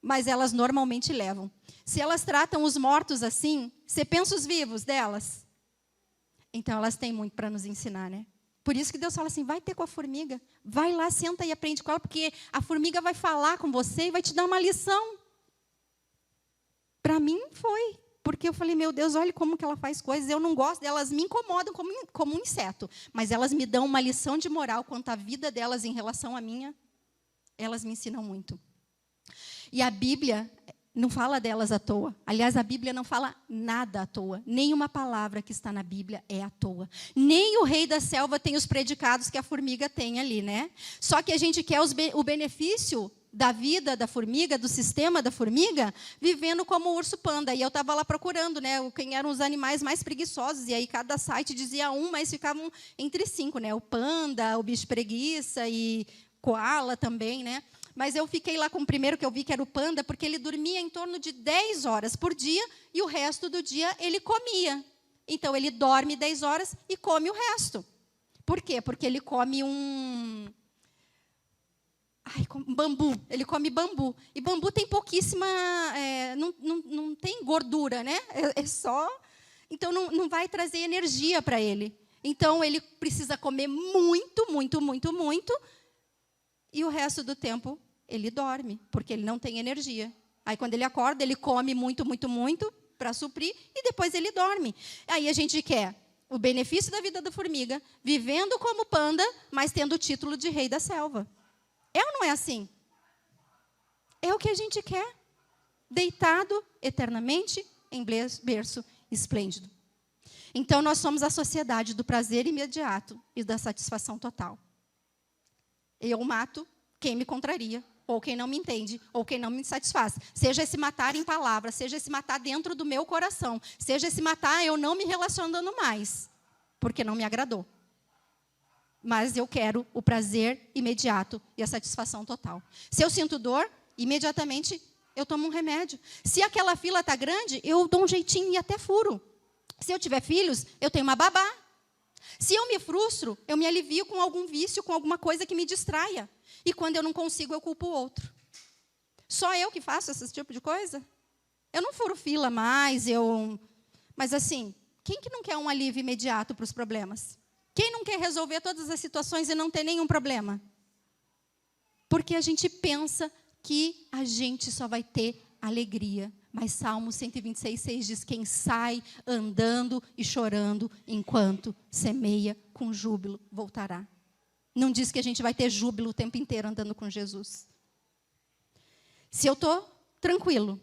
mas elas normalmente levam. Se elas tratam os mortos assim, você pensa os vivos delas? Então, elas têm muito para nos ensinar, né? Por isso que Deus fala assim, vai ter com a formiga. Vai lá, senta e aprende com ela, porque a formiga vai falar com você e vai te dar uma lição. Para mim, foi. Porque eu falei, meu Deus, olha como que ela faz coisas. Eu não gosto delas, me incomodam como um inseto. Mas elas me dão uma lição de moral quanto à vida delas em relação à minha. Elas me ensinam muito. E a Bíblia não fala delas à toa. Aliás, a Bíblia não fala nada à toa. Nenhuma palavra que está na Bíblia é à toa. Nem o rei da selva tem os predicados que a formiga tem ali, né? Só que a gente quer o benefício da vida da formiga, do sistema da formiga, vivendo como o urso panda. E eu estava lá procurando, né, quem eram os animais mais preguiçosos. E aí cada site dizia um, mas ficavam entre 5, né? O panda, o bicho preguiça e koala também, né? Mas eu fiquei lá com o primeiro que eu vi, que era o panda, porque ele dormia em torno de 10 horas por dia e o resto do dia ele comia. Então, ele dorme 10 horas e come o resto. Por quê? Porque ele come bambu. Ele come bambu. E bambu tem pouquíssima... não tem gordura, né? É só... Então, não vai trazer energia para ele. Então, ele precisa comer muito, muito, muito, muito. E o resto do tempo, ele dorme, porque ele não tem energia. Aí, quando ele acorda, ele come muito, muito, muito para suprir e depois ele dorme. Aí, a gente quer o benefício da vida da formiga, vivendo como panda, mas tendo o título de rei da selva. É ou não é assim? É o que a gente quer. Deitado eternamente em berço esplêndido. Então, nós somos a sociedade do prazer imediato e da satisfação total. Eu mato quem me contraria, ou quem não me entende, ou quem não me satisfaz. Seja esse matar em palavras, seja esse matar dentro do meu coração, seja esse matar eu não me relacionando mais, porque não me agradou. Mas eu quero o prazer imediato e a satisfação total. Se eu sinto dor, imediatamente eu tomo um remédio. Se aquela fila está grande, eu dou um jeitinho e até furo. Se eu tiver filhos, eu tenho uma babá. Se eu me frustro, eu me alivio com algum vício, com alguma coisa que me distraia. E quando eu não consigo, eu culpo o outro. Só eu que faço esse tipo de coisa? Eu não furo fila mais, Mas assim, quem que não quer um alívio imediato para os problemas? Quem não quer resolver todas as situações e não ter nenhum problema? Porque a gente pensa que a gente só vai ter alegria. Mas Salmo 126,6 diz: quem sai andando e chorando enquanto semeia com júbilo voltará. Não diz que a gente vai ter júbilo o tempo inteiro andando com Jesus. Se eu estou tranquilo,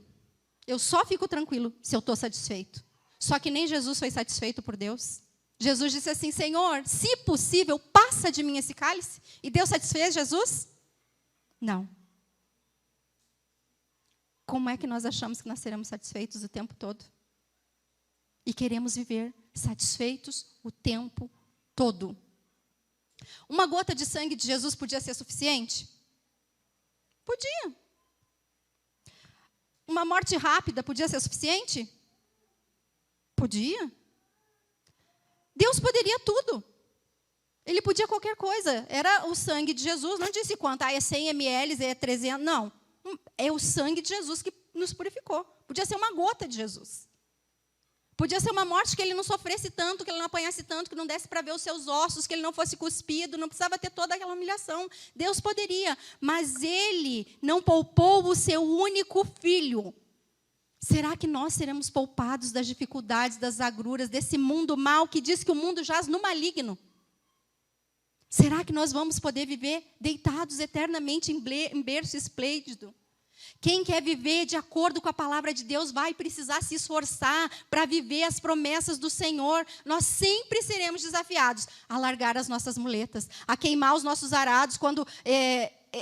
eu só fico tranquilo se eu estou satisfeito. Só que nem Jesus foi satisfeito por Deus. Jesus disse assim: Senhor, se possível, passa de mim esse cálice. E Deus satisfez Jesus? Não. Como é que nós achamos que nós seremos satisfeitos o tempo todo? E queremos viver satisfeitos o tempo todo. Uma gota de sangue de Jesus podia ser suficiente? Podia. Uma morte rápida podia ser suficiente? Podia. Deus poderia tudo. Ele podia qualquer coisa. Era o sangue de Jesus, não disse quanto, é 100 ml, é 300, não. É o sangue de Jesus que nos purificou. Podia ser uma gota de Jesus. Podia ser uma morte que ele não sofresse tanto, que ele não apanhasse tanto, que não desse para ver os seus ossos, que ele não fosse cuspido, não precisava ter toda aquela humilhação. Deus poderia, mas ele não poupou o seu único filho. Será que nós seremos poupados das dificuldades, das agruras, desse mundo mau que diz que o mundo jaz no maligno? Será que nós vamos poder viver deitados eternamente em berço esplêndido? Quem quer viver de acordo com a palavra de Deus vai precisar se esforçar para viver as promessas do Senhor. Nós sempre seremos desafiados a largar as nossas muletas, a queimar os nossos arados. Quando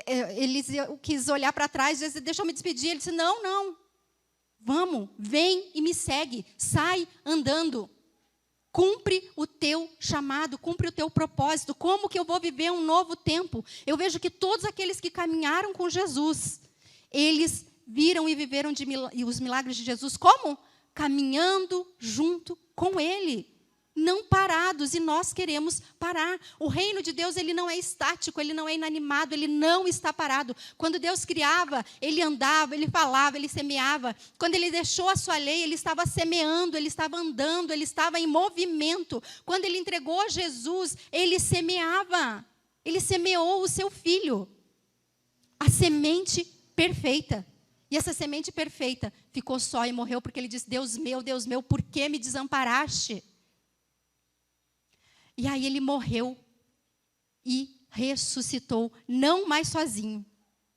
ele quis olhar para trás, disse: deixa eu me despedir. Ele disse: não, vamos, vem e me segue, sai andando. Cumpre o teu chamado, cumpre o teu propósito. Como que eu vou viver um novo tempo? Eu vejo que todos aqueles que caminharam com Jesus, eles viram e viveram os milagres de Jesus. Como? Caminhando junto com Ele. Não parados, e nós queremos parar. O reino de Deus, ele não é estático, ele não é inanimado, ele não está parado. Quando Deus criava, ele andava, ele falava, ele semeava. Quando ele deixou a sua lei, ele estava semeando, ele estava andando, ele estava em movimento. Quando ele entregou a Jesus, ele semeava. Ele semeou o seu filho. A semente perfeita. E essa semente perfeita ficou só e morreu porque ele disse: Deus meu, por que me desamparaste? E aí ele morreu e ressuscitou, não mais sozinho,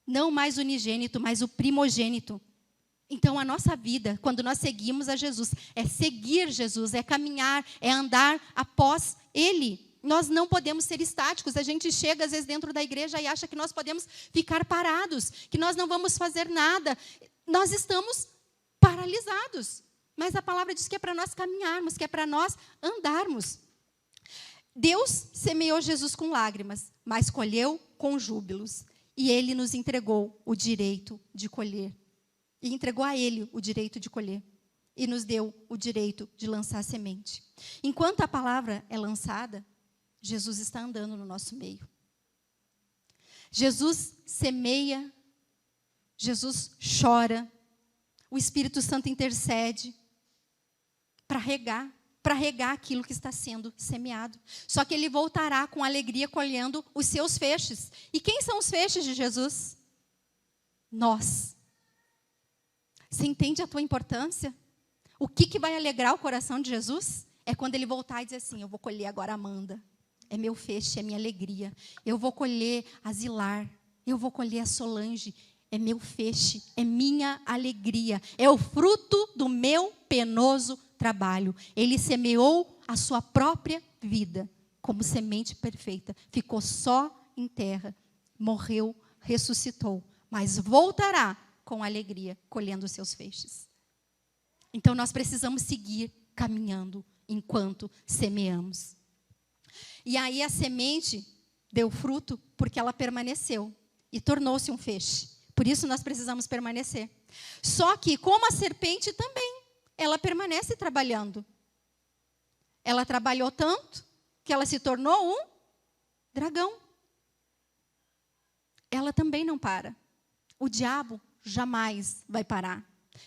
não mais unigênito, mas o primogênito. Então, a nossa vida, quando nós seguimos a Jesus, é seguir Jesus, é caminhar, é andar após Ele. Nós não podemos ser estáticos. A gente chega, às vezes, dentro da igreja e acha que nós podemos ficar parados, que nós não vamos fazer nada. Nós estamos paralisados. Mas a palavra diz que é para nós caminharmos, que é para nós andarmos. Deus semeou Jesus com lágrimas, mas colheu com júbilos. E Ele nos entregou o direito de colher. E entregou a Ele o direito de colher. E nos deu o direito de lançar a semente. Enquanto a palavra é lançada, Jesus está andando no nosso meio. Jesus semeia, Jesus chora, o Espírito Santo intercede para regar aquilo que está sendo semeado. Só que Ele voltará com alegria colhendo os seus feixes. E quem são os feixes de Jesus? Nós. Você entende a tua importância? O que vai alegrar o coração de Jesus? É quando Ele voltar e dizer assim, eu vou colher agora a Amanda. É meu feixe, é minha alegria. Eu vou colher a Zilar. Eu vou colher a Solange. É meu feixe, é minha alegria. É o fruto do meu penoso trabalho. Ele semeou a sua própria vida como semente perfeita. Ficou só em terra. Morreu, ressuscitou. Mas voltará com alegria, colhendo os seus feixes. Então, nós precisamos seguir caminhando enquanto semeamos. E aí a semente deu fruto porque ela permaneceu e tornou-se um feixe. Por isso nós precisamos permanecer. Só que, como a serpente também, ela permanece trabalhando. Ela trabalhou tanto que ela se tornou um dragão. Ela também não para. O diabo jamais vai parar.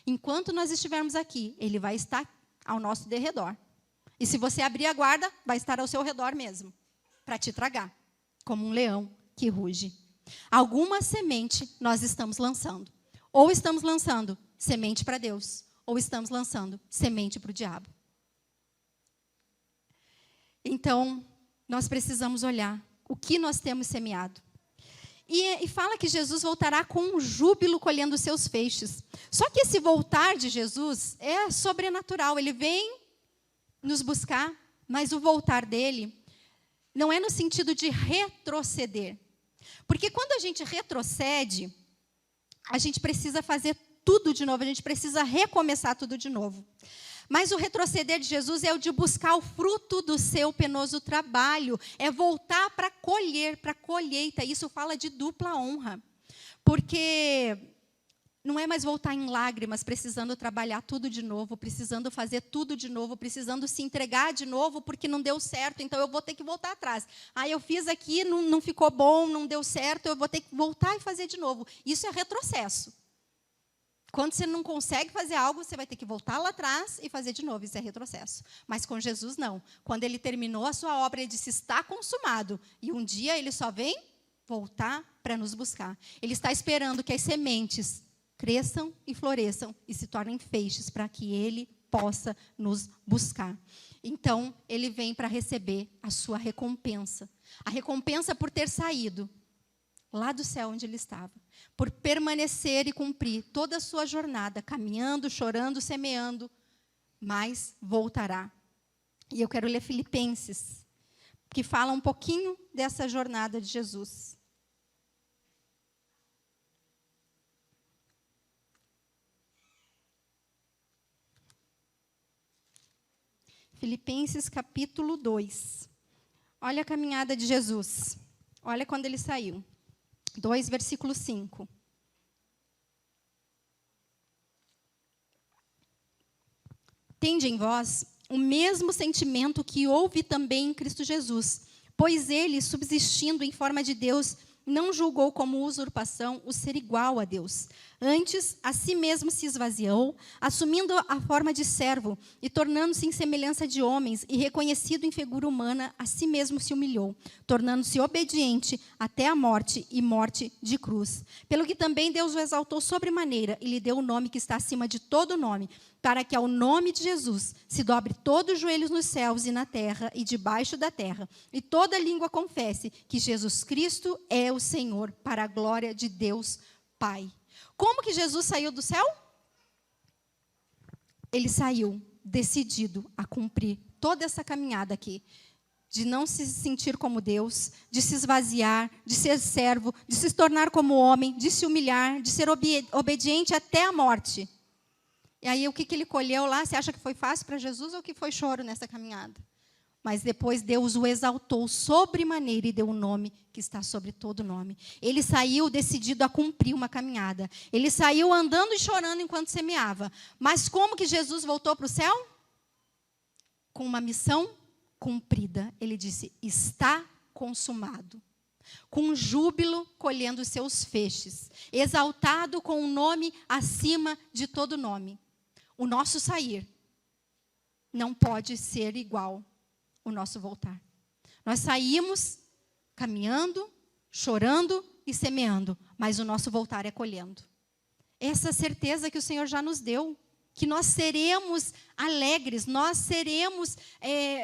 Enquanto nós estivermos aqui, ele vai estar ao nosso derredor. E se você abrir a guarda, vai estar ao seu redor mesmo, para te tragar, como um leão que ruge. Alguma semente nós estamos lançando. Ou estamos lançando semente para Deus, ou estamos lançando semente para o diabo. Então, nós precisamos olhar o que nós temos semeado. E fala que Jesus voltará com um júbilo colhendo os seus feixes. Só que esse voltar de Jesus é sobrenatural. Ele vem nos buscar, mas o voltar dele não é no sentido de retroceder. Porque quando a gente retrocede, a gente precisa fazer tudo de novo, a gente precisa recomeçar tudo de novo. Mas o retroceder de Jesus é o de buscar o fruto do seu penoso trabalho, é voltar para colher, para a colheita. Isso fala de dupla honra, porque não é mais voltar em lágrimas, precisando trabalhar tudo de novo, precisando fazer tudo de novo, precisando se entregar de novo, porque não deu certo, então eu vou ter que voltar atrás. Eu fiz aqui, não ficou bom, não deu certo, eu vou ter que voltar e fazer de novo. Isso é retrocesso. Quando você não consegue fazer algo, você vai ter que voltar lá atrás e fazer de novo. Isso é retrocesso. Mas com Jesus, não. Quando Ele terminou a sua obra, Ele disse, está consumado. E um dia Ele só vem voltar para nos buscar. Ele está esperando que as sementes cresçam e floresçam e se tornem feixes para que Ele possa nos buscar. Então, Ele vem para receber a sua recompensa. A recompensa por ter saído lá do céu onde Ele estava. Por permanecer e cumprir toda a sua jornada, caminhando, chorando, semeando, mas voltará. E eu quero ler Filipenses, que fala um pouquinho dessa jornada de Jesus. Filipenses capítulo 2. Olha a caminhada de Jesus. Olha quando Ele saiu. 2, versículo 5. Tende em vós o mesmo sentimento que houve também em Cristo Jesus, pois Ele, subsistindo em forma de Deus, não julgou como usurpação o ser igual a Deus. Antes, a si mesmo se esvaziou, assumindo a forma de servo e tornando-se em semelhança de homens e reconhecido em figura humana, a si mesmo se humilhou, tornando-se obediente até a morte e morte de cruz. Pelo que também Deus o exaltou sobremaneira e lhe deu o nome que está acima de todo nome, para que ao nome de Jesus se dobre todos os joelhos nos céus e na terra e debaixo da terra, e toda língua confesse que Jesus Cristo é o Senhor, para a glória de Deus Pai. Como que Jesus saiu do céu? ele saiu decidido a cumprir toda essa caminhada aqui, de não se sentir como Deus, de se esvaziar, de ser servo, de se tornar como homem, de se humilhar, de ser obediente até a morte. E aí, o que ele colheu lá? Você acha que foi fácil para Jesus ou que foi choro nessa caminhada? Mas depois Deus o exaltou sobremaneira e deu um nome que está sobre todo nome. Ele saiu decidido a cumprir uma caminhada. Ele saiu andando e chorando enquanto semeava. Mas como que Jesus voltou para o céu? Com uma missão cumprida. Ele disse, está consumado. Com júbilo, colhendo os seus feixes. Exaltado com um nome acima de todo nome. O nosso sair não pode ser igual ao nosso voltar. Nós saímos caminhando, chorando e semeando, mas o nosso voltar é colhendo. Essa certeza que o Senhor já nos deu, que nós seremos alegres, nós seremos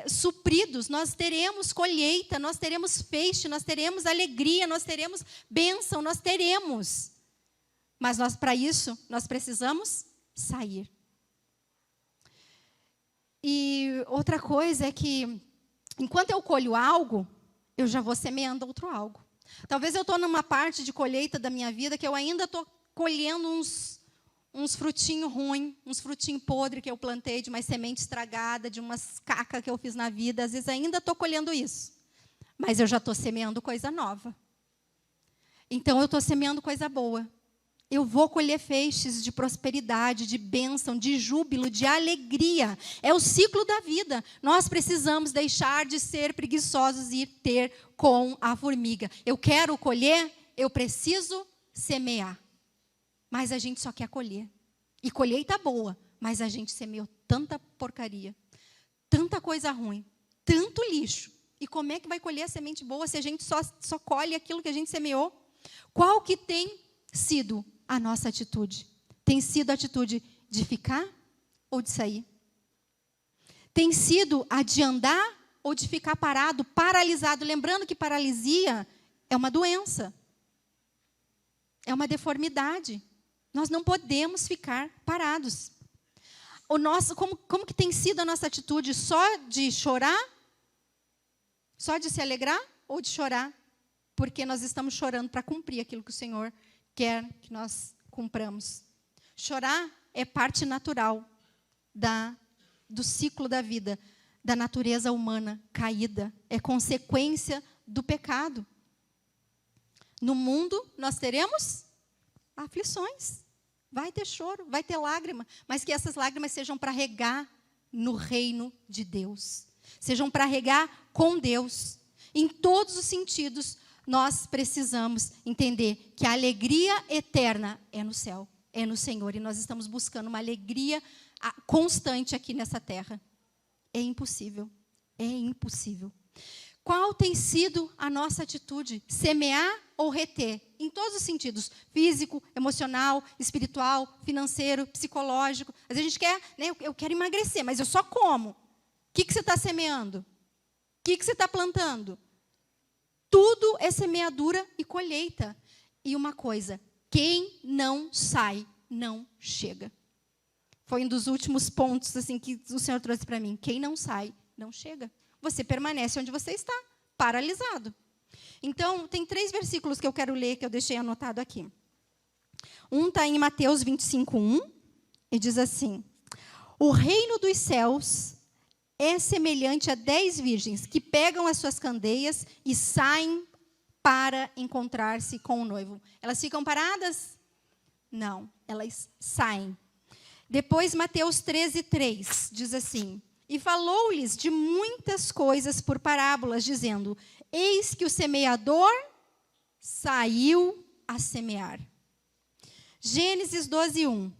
supridos, nós teremos colheita, nós teremos feixe, nós teremos alegria, nós teremos bênção, nós teremos. Mas para isso, nós precisamos sair. E outra coisa é que, enquanto eu colho algo, eu já vou semeando outro algo. Talvez eu estou numa parte de colheita da minha vida que eu ainda estou colhendo uns frutinhos ruins, uns frutinhos podres que eu plantei, de uma semente estragada, de umas cacas que eu fiz na vida. Às vezes ainda estou colhendo isso. Mas eu já estou semeando coisa nova. Então eu estou semeando coisa boa. Eu vou colher feixes de prosperidade, de bênção, de júbilo, de alegria. É o ciclo da vida. Nós precisamos deixar de ser preguiçosos e ter com a formiga. Eu quero colher, eu preciso semear. Mas a gente só quer colher. E colheita boa, mas a gente semeou tanta porcaria, tanta coisa ruim, tanto lixo. E como é que vai colher a semente boa se a gente só colhe aquilo que a gente semeou? Qual que tem sido a nossa atitude? Tem sido a atitude de ficar ou de sair? Tem sido a de andar ou de ficar parado, paralisado? Lembrando que paralisia é uma doença. É uma deformidade. Nós não podemos ficar parados. Como que tem sido a nossa atitude? Só de chorar? Só de se alegrar? Ou de chorar? Porque nós estamos chorando para cumprir aquilo que o Senhor quer que nós cumpramos. Chorar é parte natural do ciclo da vida, da natureza humana caída. É consequência do pecado. No mundo, nós teremos aflições. Vai ter choro, vai ter lágrima. Mas que essas lágrimas sejam para regar no reino de Deus. Sejam para regar com Deus. Em todos os sentidos, nós precisamos entender que a alegria eterna é no céu, é no Senhor. E nós estamos buscando uma alegria constante aqui nessa terra. É impossível. É impossível. Qual tem sido a nossa atitude? Semear ou reter? Em todos os sentidos. Físico, emocional, espiritual, financeiro, psicológico. Às vezes a gente quer, né, eu quero emagrecer, mas eu só como. O que você está semeando? O que você está plantando? Tudo é semeadura e colheita. E uma coisa, quem não sai, não chega. Foi um dos últimos pontos assim, que o Senhor trouxe para mim. Quem não sai, não chega. Você permanece onde você está, paralisado. Então, tem 3 versículos que eu quero ler, que eu deixei anotado aqui. Um está em Mateus 25:1, e diz assim: o reino dos céus é semelhante a 10 virgens que pegam as suas candeias e saem para encontrar-se com o noivo. Elas ficam paradas? Não, elas saem. Depois, Mateus 13:3, diz assim: e falou-lhes de muitas coisas por parábolas, dizendo: eis que o semeador saiu a semear. Gênesis 12:1.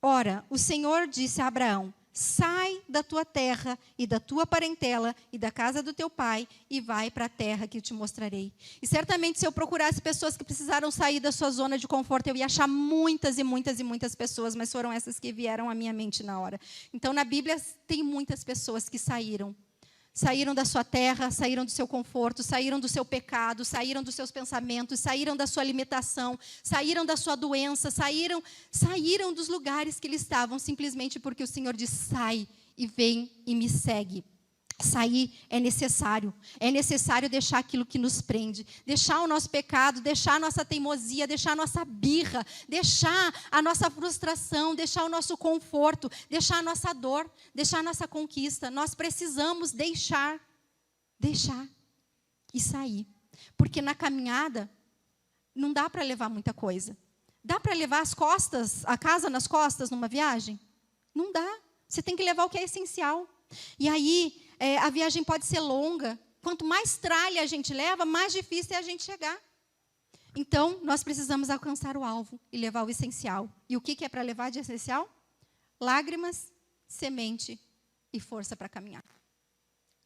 Ora, o Senhor disse a Abraão: sai da tua terra e da tua parentela e da casa do teu pai e vai para a terra que eu te mostrarei. E certamente, se eu procurasse pessoas que precisaram sair da sua zona de conforto, eu ia achar muitas e muitas e muitas pessoas, mas foram essas que vieram à minha mente na hora. Então, na Bíblia, tem muitas pessoas que saíram Saíram da sua terra, saíram do seu conforto, saíram do seu pecado, saíram dos seus pensamentos, saíram da sua limitação, saíram da sua doença, saíram dos lugares que eles estavam, simplesmente porque o Senhor diz: sai e vem e me segue. Sair é necessário deixar aquilo que nos prende, deixar o nosso pecado, deixar a nossa teimosia, deixar a nossa birra, deixar a nossa frustração, deixar o nosso conforto, deixar a nossa dor, deixar a nossa conquista. Nós precisamos deixar e sair, porque na caminhada não dá para levar muita coisa. Dá para levar a casa nas costas numa viagem? Não dá. Você tem que levar o que é essencial. E aí, a viagem pode ser longa. Quanto mais tralha a gente leva, mais difícil é a gente chegar. Então, nós precisamos alcançar o alvo e levar o essencial. E o que é para levar de essencial? Lágrimas, semente e força para caminhar.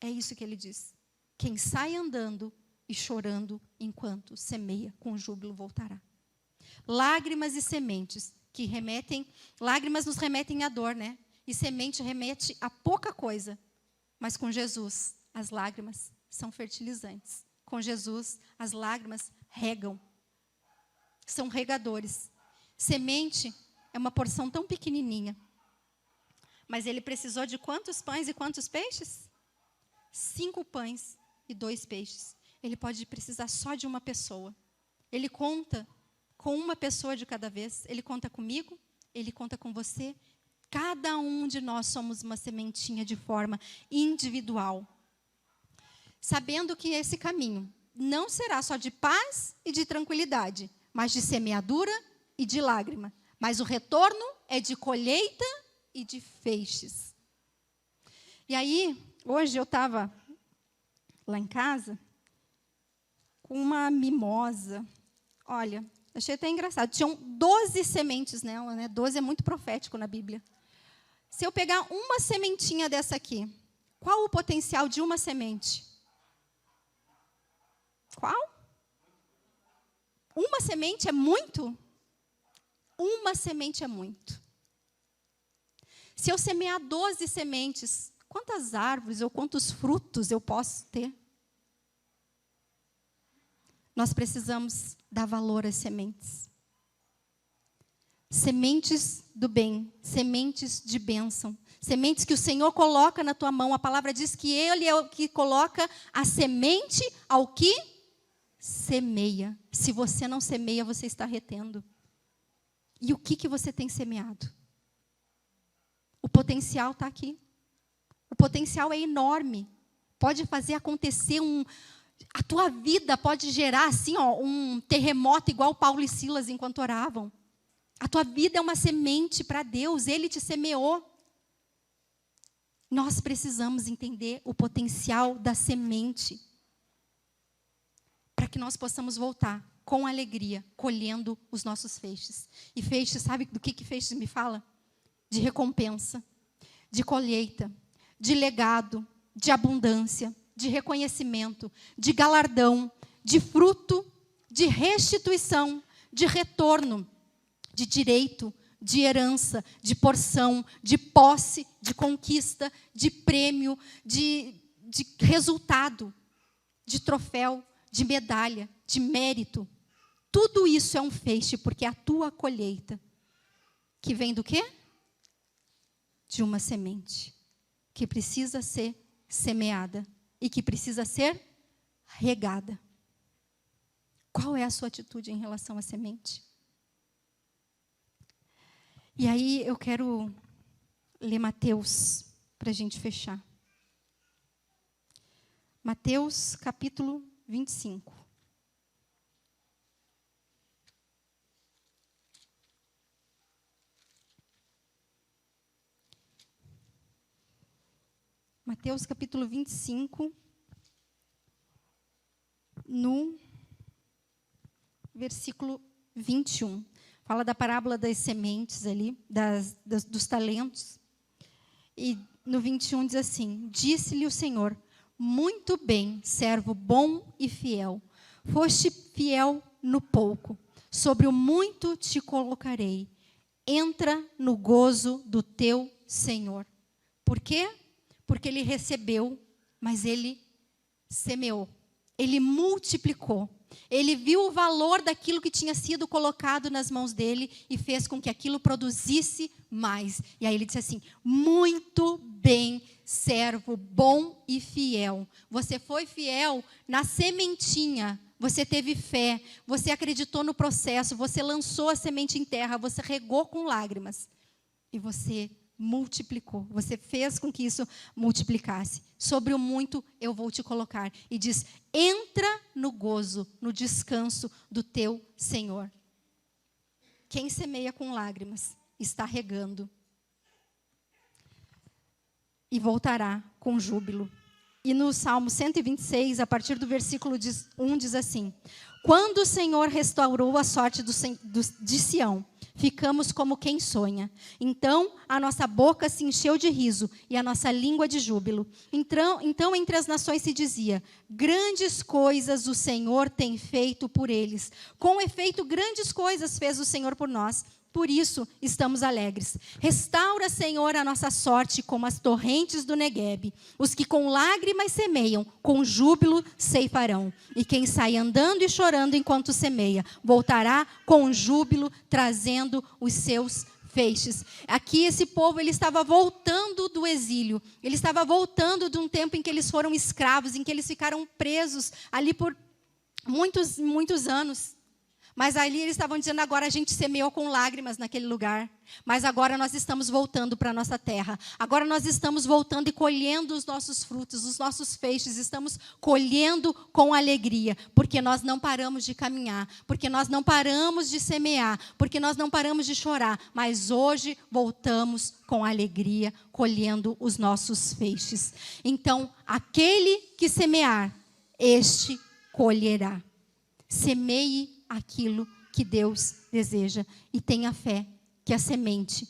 É isso que ele diz. Quem sai andando e chorando enquanto semeia, com júbilo voltará. Lágrimas e sementes que remetem... Lágrimas nos remetem à dor, né? E semente remete a pouca coisa. Mas com Jesus, as lágrimas são fertilizantes. Com Jesus, as lágrimas regam. São regadores. Semente é uma porção tão pequenininha. Mas ele precisou de quantos pães e quantos peixes? 5 pães e 2 peixes. Ele pode precisar só de uma pessoa. Ele conta com uma pessoa de cada vez. Ele conta comigo, ele conta com você. Cada um de nós somos uma sementinha de forma individual. Sabendo que esse caminho não será só de paz e de tranquilidade, mas de semeadura e de lágrima. Mas o retorno é de colheita e de feixes. E aí, hoje eu estava lá em casa com uma mimosa. Olha, achei até engraçado. Tinham 12 sementes nela, né? 12 é muito profético na Bíblia. Se eu pegar uma sementinha dessa aqui, qual o potencial de uma semente? Qual? Uma semente é muito? Uma semente é muito. Se eu semear 12 sementes, quantas árvores ou quantos frutos eu posso ter? Nós precisamos dar valor às sementes. Sementes do bem, sementes de bênção, sementes que o Senhor coloca na tua mão. A palavra diz que Ele é o que coloca a semente ao que semeia. Se você não semeia, você está retendo. E o que você tem semeado? O potencial está aqui. O potencial é enorme. Pode fazer acontecer a tua vida pode gerar assim, um terremoto igual Paulo e Silas enquanto oravam. A tua vida é uma semente para Deus, Ele te semeou. Nós precisamos entender o potencial da semente para que nós possamos voltar com alegria, colhendo os nossos feixes. E feixes, sabe do que feixes me fala? De recompensa, de colheita, de legado, de abundância, de reconhecimento, de galardão, de fruto, de restituição, de retorno, de direito, de herança, de porção, de posse, de conquista, de prêmio, de resultado, de troféu, de medalha, de mérito. Tudo isso é um feixe, porque é a tua colheita. Que vem do quê? De uma semente. Que precisa ser semeada. E que precisa ser regada. Qual é a sua atitude em relação à semente? E aí eu quero ler Mateus, para a gente fechar. Mateus, capítulo 25. Mateus, capítulo 25, no versículo 21. Fala da parábola das sementes ali, dos talentos. E no 21 diz assim: disse-lhe o Senhor: muito bem, servo bom e fiel. Foste fiel no pouco, sobre o muito te colocarei. Entra no gozo do teu Senhor. Por quê? Porque ele recebeu mas ele semeou, ele multiplicou. Ele viu o valor daquilo que tinha sido colocado nas mãos dele e fez com que aquilo produzisse mais. E aí ele disse assim: muito bem, servo bom e fiel. Você foi fiel na sementinha, você teve fé, você acreditou no processo, você lançou a semente em terra, você regou com lágrimas e você multiplicou, você fez com que isso multiplicasse. Sobre o muito eu vou te colocar. E diz: entra no gozo, no descanso do teu Senhor. Quem semeia com lágrimas está regando e voltará com júbilo. E no Salmo 126, a partir do versículo 1, diz assim: quando o Senhor restaurou a sorte de Sião, ficamos como quem sonha. Então, a nossa boca se encheu de riso e a nossa língua de júbilo. Então, entre as nações se dizia: grandes coisas o Senhor tem feito por eles. Com efeito, grandes coisas fez o Senhor por nós. Por isso, estamos alegres. Restaura, Senhor, a nossa sorte como as torrentes do Neguebe. Os que com lágrimas semeiam, com júbilo ceifarão. E quem sai andando e chorando enquanto semeia, voltará com júbilo, trazendo os seus feixes. Aqui esse povo, ele estava voltando do exílio. Ele estava voltando de um tempo em que eles foram escravos, em que eles ficaram presos ali por muitos anos. Mas ali eles estavam dizendo: agora a gente semeou com lágrimas naquele lugar. Mas agora nós estamos voltando para a nossa terra. Agora nós estamos voltando e colhendo os nossos frutos, os nossos feixes. Estamos colhendo com alegria. Porque nós não paramos de caminhar. Porque nós não paramos de semear. Porque nós não paramos de chorar. Mas hoje voltamos com alegria, colhendo os nossos feixes. Então, aquele que semear, este colherá. Semeie aquilo que Deus deseja e tenha fé que a semente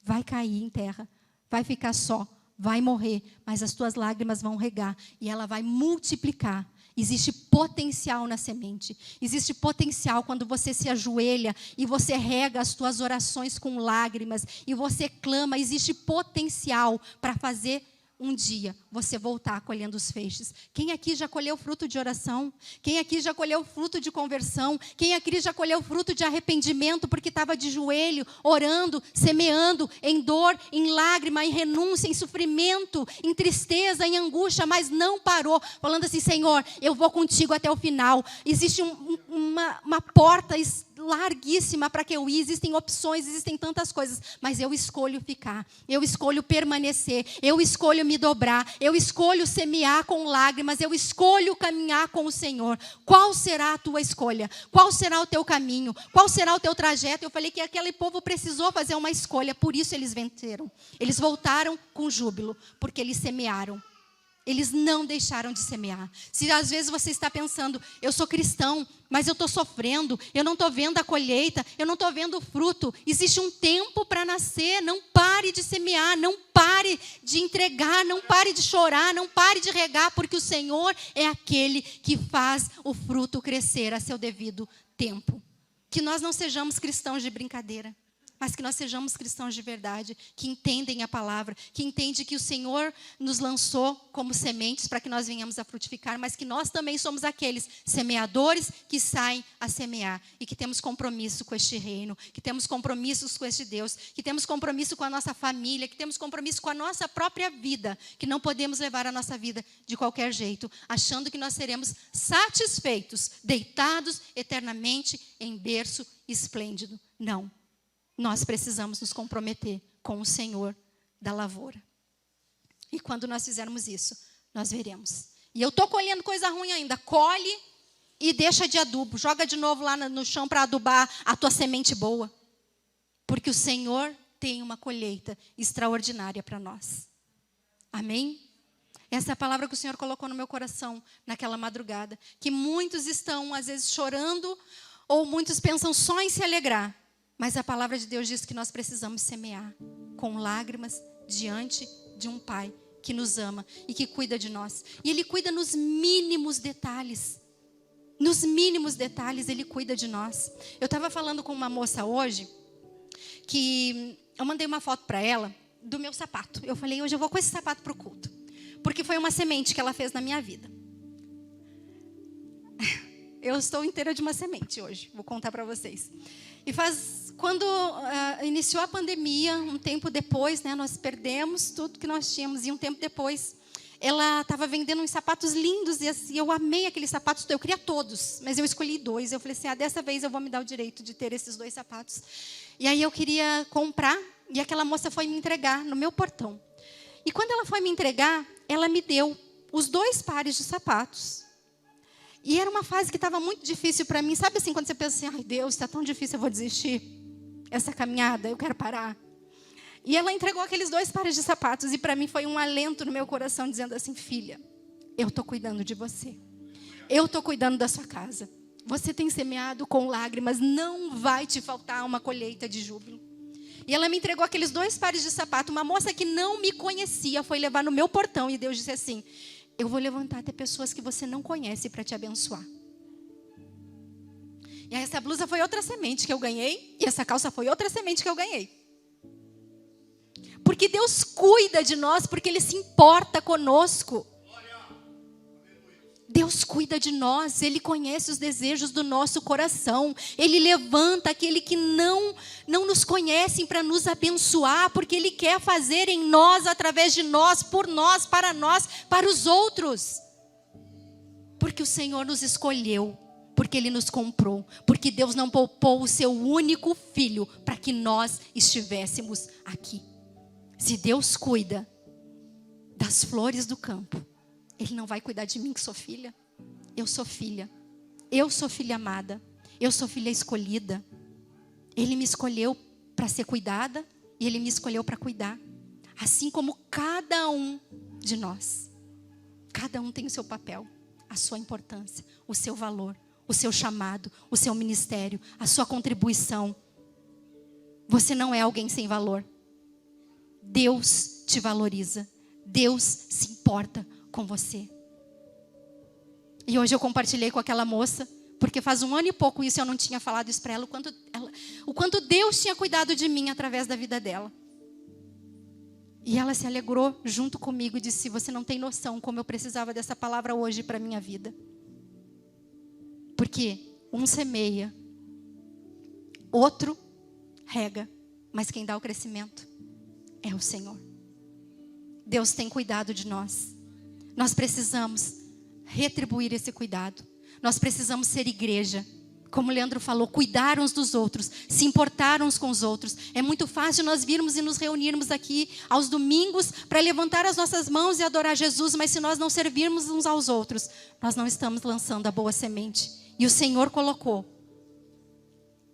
vai cair em terra, vai ficar só, vai morrer, mas as tuas lágrimas vão regar e ela vai multiplicar. Existe potencial na semente, existe potencial quando você se ajoelha e você rega as tuas orações com lágrimas e você clama. Existe potencial para fazer um dia você voltar colhendo os feixes. Quem aqui já colheu fruto de oração? Quem aqui já colheu fruto de conversão? Quem aqui já colheu fruto de arrependimento porque estava de joelho, orando, semeando, em dor, em lágrima, em renúncia, em sofrimento, em tristeza, em angústia, mas não parou, falando assim: Senhor, eu vou contigo até o final. Existe uma porta larguíssima para que eu ir, existem opções, existem tantas coisas, mas eu escolho ficar, eu escolho permanecer, eu escolho me dobrar, eu escolho semear com lágrimas, eu escolho caminhar com o Senhor. Qual será a tua escolha? Qual será o teu caminho? Qual será o teu trajeto? Eu falei que aquele povo precisou fazer uma escolha, por isso eles venceram. Eles voltaram com júbilo, porque eles semearam. Eles não deixaram de semear. Se às vezes você está pensando: eu sou cristão, mas eu estou sofrendo, eu não estou vendo a colheita, eu não estou vendo o fruto. Existe um tempo para nascer. Não pare de semear, não pare de entregar, não pare de chorar, não pare de regar, porque o Senhor é aquele que faz o fruto crescer a seu devido tempo. Que nós não sejamos cristãos de brincadeira, mas que nós sejamos cristãos de verdade, que entendem a palavra, que entendem que o Senhor nos lançou como sementes para que nós venhamos a frutificar, mas que nós também somos aqueles semeadores que saem a semear e que temos compromisso com este reino, que temos compromissos com este Deus, que temos compromisso com a nossa família, que temos compromisso com a nossa própria vida, que não podemos levar a nossa vida de qualquer jeito, achando que nós seremos satisfeitos, deitados eternamente em berço esplêndido. Não. Nós precisamos nos comprometer com o Senhor da lavoura. E quando nós fizermos isso, nós veremos. E eu estou colhendo coisa ruim ainda. Colhe e deixa de adubo. Joga de novo lá no chão para adubar a tua semente boa. Porque o Senhor tem uma colheita extraordinária para nós. Amém? Essa é a palavra que o Senhor colocou no meu coração naquela madrugada. Que muitos estão, às vezes, chorando, ou muitos pensam só em se alegrar. Mas a palavra de Deus diz que nós precisamos semear com lágrimas diante de um Pai que nos ama e que cuida de nós. E Ele cuida nos mínimos detalhes. Nos mínimos detalhes Ele cuida de nós. Eu estava falando com uma moça hoje, que eu mandei uma foto para ela do meu sapato. Eu falei: hoje eu vou com esse sapato para o culto. Porque foi uma semente que ela fez na minha vida. Eu estou inteira de uma semente hoje, vou contar para vocês. E quando iniciou a pandemia, um tempo depois, né, nós perdemos tudo que nós tínhamos. E um tempo depois, ela estava vendendo uns sapatos lindos. E assim, eu amei aqueles sapatos, eu queria todos. Mas eu escolhi 2. Eu falei assim, dessa vez eu vou me dar o direito de ter esses 2 sapatos. E aí eu queria comprar. E aquela moça foi me entregar no meu portão. E quando ela foi me entregar, ela me deu os 2 pares de sapatos. E era uma fase que estava muito difícil para mim. Sabe assim, quando você pensa assim, ai Deus, está tão difícil, eu vou desistir. Essa caminhada, eu quero parar. E ela entregou aqueles 2 pares de sapatos. E para mim foi um alento no meu coração, dizendo assim, filha, eu estou cuidando de você. Eu estou cuidando da sua casa. Você tem semeado com lágrimas, não vai te faltar uma colheita de júbilo. E ela me entregou aqueles 2 pares de sapato. Uma moça que não me conhecia foi levar no meu portão. E Deus disse assim, eu vou levantar até pessoas que você não conhece para te abençoar. E essa blusa foi outra semente que eu ganhei. E essa calça foi outra semente que eu ganhei. Porque Deus cuida de nós, porque Ele se importa conosco. Deus cuida de nós, Ele conhece os desejos do nosso coração. Ele levanta aquele que não nos conhecem para nos abençoar, porque Ele quer fazer em nós, através de nós, por nós, para os outros. Porque o Senhor nos escolheu, porque Ele nos comprou, porque Deus não poupou o seu único filho para que nós estivéssemos aqui. Se Deus cuida das flores do campo, Ele não vai cuidar de mim que sou filha? Eu sou filha. Eu sou filha amada. Eu sou filha escolhida. Ele me escolheu para ser cuidada e Ele me escolheu para cuidar. Assim como cada um de nós. Cada um tem o seu papel, a sua importância, o seu valor, o seu chamado, o seu ministério, a sua contribuição. Você não é alguém sem valor. Deus te valoriza. Deus se importa com você. E hoje eu compartilhei com aquela moça, porque faz 1 ano e pouco isso eu não tinha falado isso para ela, o quanto Deus tinha cuidado de mim através da vida dela. E ela se alegrou junto comigo e disse, você não tem noção como eu precisava dessa palavra hoje para a minha vida. Porque um semeia, outro rega, mas quem dá o crescimento é o Senhor. Deus tem cuidado de nós. Nós precisamos retribuir esse cuidado. Nós precisamos ser igreja. Como o Leandro falou, cuidar uns dos outros, se importar uns com os outros. É muito fácil nós virmos e nos reunirmos aqui aos domingos para levantar as nossas mãos e adorar Jesus, mas se nós não servirmos uns aos outros, nós não estamos lançando a boa semente. E o Senhor colocou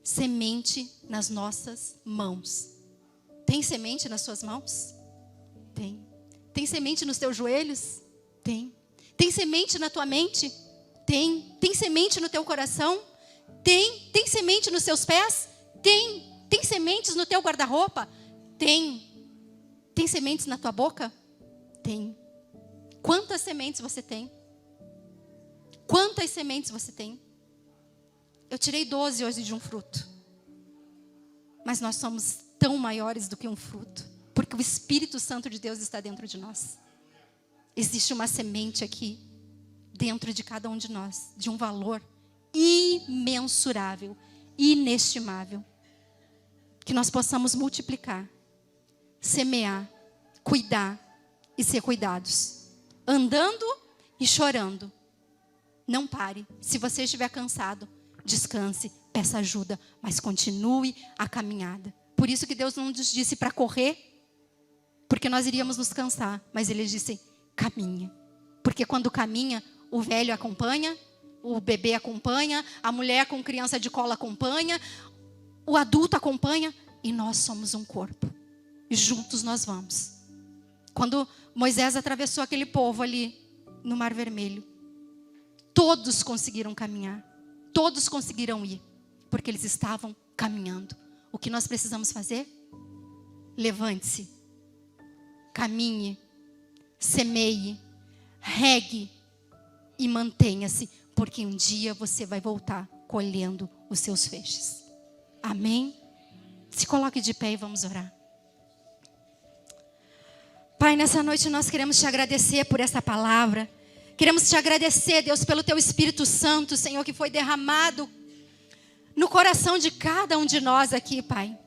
semente nas nossas mãos. Tem semente nas suas mãos? Tem. Tem semente nos teus joelhos? Tem. Tem semente na tua mente? Tem. Tem semente no teu coração? Tem. Tem semente nos seus pés? Tem. Tem sementes no teu guarda-roupa? Tem. Tem sementes na tua boca? Tem. Quantas sementes você tem? Quantas sementes você tem? Eu tirei 12 hoje de um fruto. Mas nós somos tão maiores do que um fruto. Porque o Espírito Santo de Deus está dentro de nós. Existe uma semente aqui, dentro de cada um de nós, de um valor imensurável, inestimável. Que nós possamos multiplicar, semear, cuidar e ser cuidados. Andando e chorando. Não pare. Se você estiver cansado, descanse, peça ajuda, mas continue a caminhada. Por isso que Deus não nos disse para correr, porque nós iríamos nos cansar. Mas Ele disse, caminha. Porque quando caminha, o velho acompanha, o bebê acompanha, a mulher com criança de colo acompanha, o adulto acompanha, e nós somos um corpo. E juntos nós vamos. Quando Moisés atravessou aquele povo ali no Mar Vermelho, todos conseguiram caminhar. Todos conseguiram ir, porque eles estavam caminhando. O que nós precisamos fazer? Levante-se, caminhe, semeie, regue e mantenha-se, porque um dia você vai voltar colhendo os seus feixes. Amém? Se coloque de pé e vamos orar. Pai, Pai, nessa noite nós queremos te agradecer por essa palavra. Queremos te agradecer, Deus, pelo teu Espírito Santo, Senhor, que foi derramado no coração de cada um de nós aqui, Pai.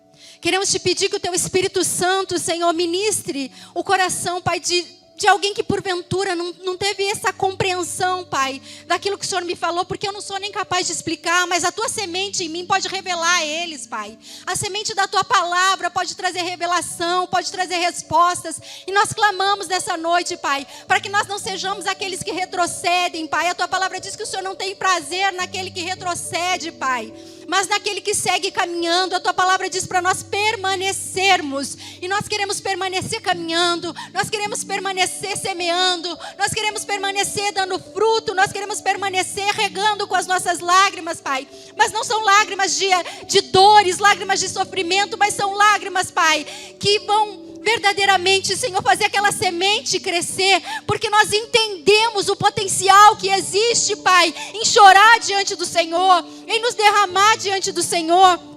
Queremos te pedir que o teu Espírito Santo, Senhor, ministre o coração, Pai, de alguém que porventura não teve essa compreensão, Pai, daquilo que o Senhor me falou, porque eu não sou nem capaz de explicar, mas a tua semente em mim pode revelar a eles, Pai. A semente da tua palavra pode trazer revelação, pode trazer respostas, e nós clamamos nessa noite, Pai, para que nós não sejamos aqueles que retrocedem, Pai. A tua palavra diz que o Senhor não tem prazer naquele que retrocede, Pai, mas naquele que segue caminhando. A tua palavra diz para nós permanecermos, e nós queremos permanecer caminhando, nós queremos permanecer semeando, nós queremos permanecer dando fruto, nós queremos permanecer regando com as nossas lágrimas, Pai, mas não são lágrimas de dores, lágrimas de sofrimento, mas são lágrimas, Pai, que vão verdadeiramente, Senhor, fazer aquela semente crescer, porque nós entendemos o potencial que existe, Pai, em chorar diante do Senhor, em nos derramar diante do Senhor,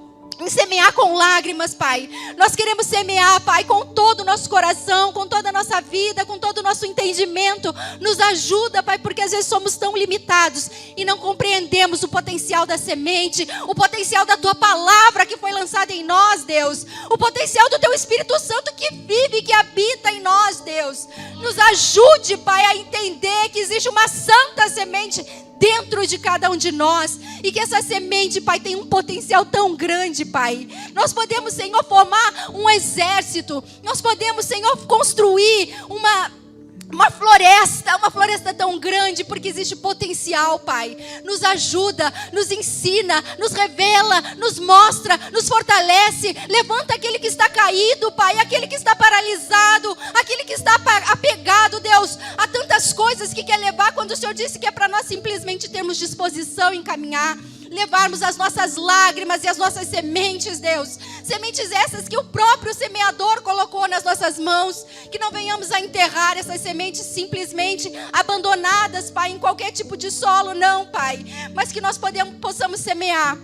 em semear com lágrimas, Pai. Nós queremos semear, Pai, com todo o nosso coração, com toda a nossa vida, com todo o nosso entendimento. Nos ajuda, Pai, porque às vezes somos tão limitados e não compreendemos o potencial da semente, o potencial da tua palavra que foi lançada em nós, Deus, o potencial do teu Espírito Santo que vive, que habita em nós, Deus. Nos ajude, Pai, a entender que existe uma santa semente dentro de cada um de nós, e que essa semente, Pai, tem um potencial tão grande, Pai. Nós podemos, Senhor, formar um exército, nós podemos, Senhor, construir uma floresta tão grande, porque existe potencial, Pai. Nos ajuda, nos ensina, nos revela, nos mostra, nos fortalece. Levanta aquele que está caído, Pai, aquele que está paralisado, aquele que está apegado, Deus, a tantas coisas que quer levar, quando o Senhor disse que é para nós simplesmente termos disposição em caminhar, levarmos as nossas lágrimas e as nossas sementes, Deus. Sementes essas que o próprio semeador colocou nas nossas mãos. Que não venhamos a enterrar essas sementes simplesmente abandonadas, Pai, em qualquer tipo de solo, não, Pai. Mas que nós possamos semear,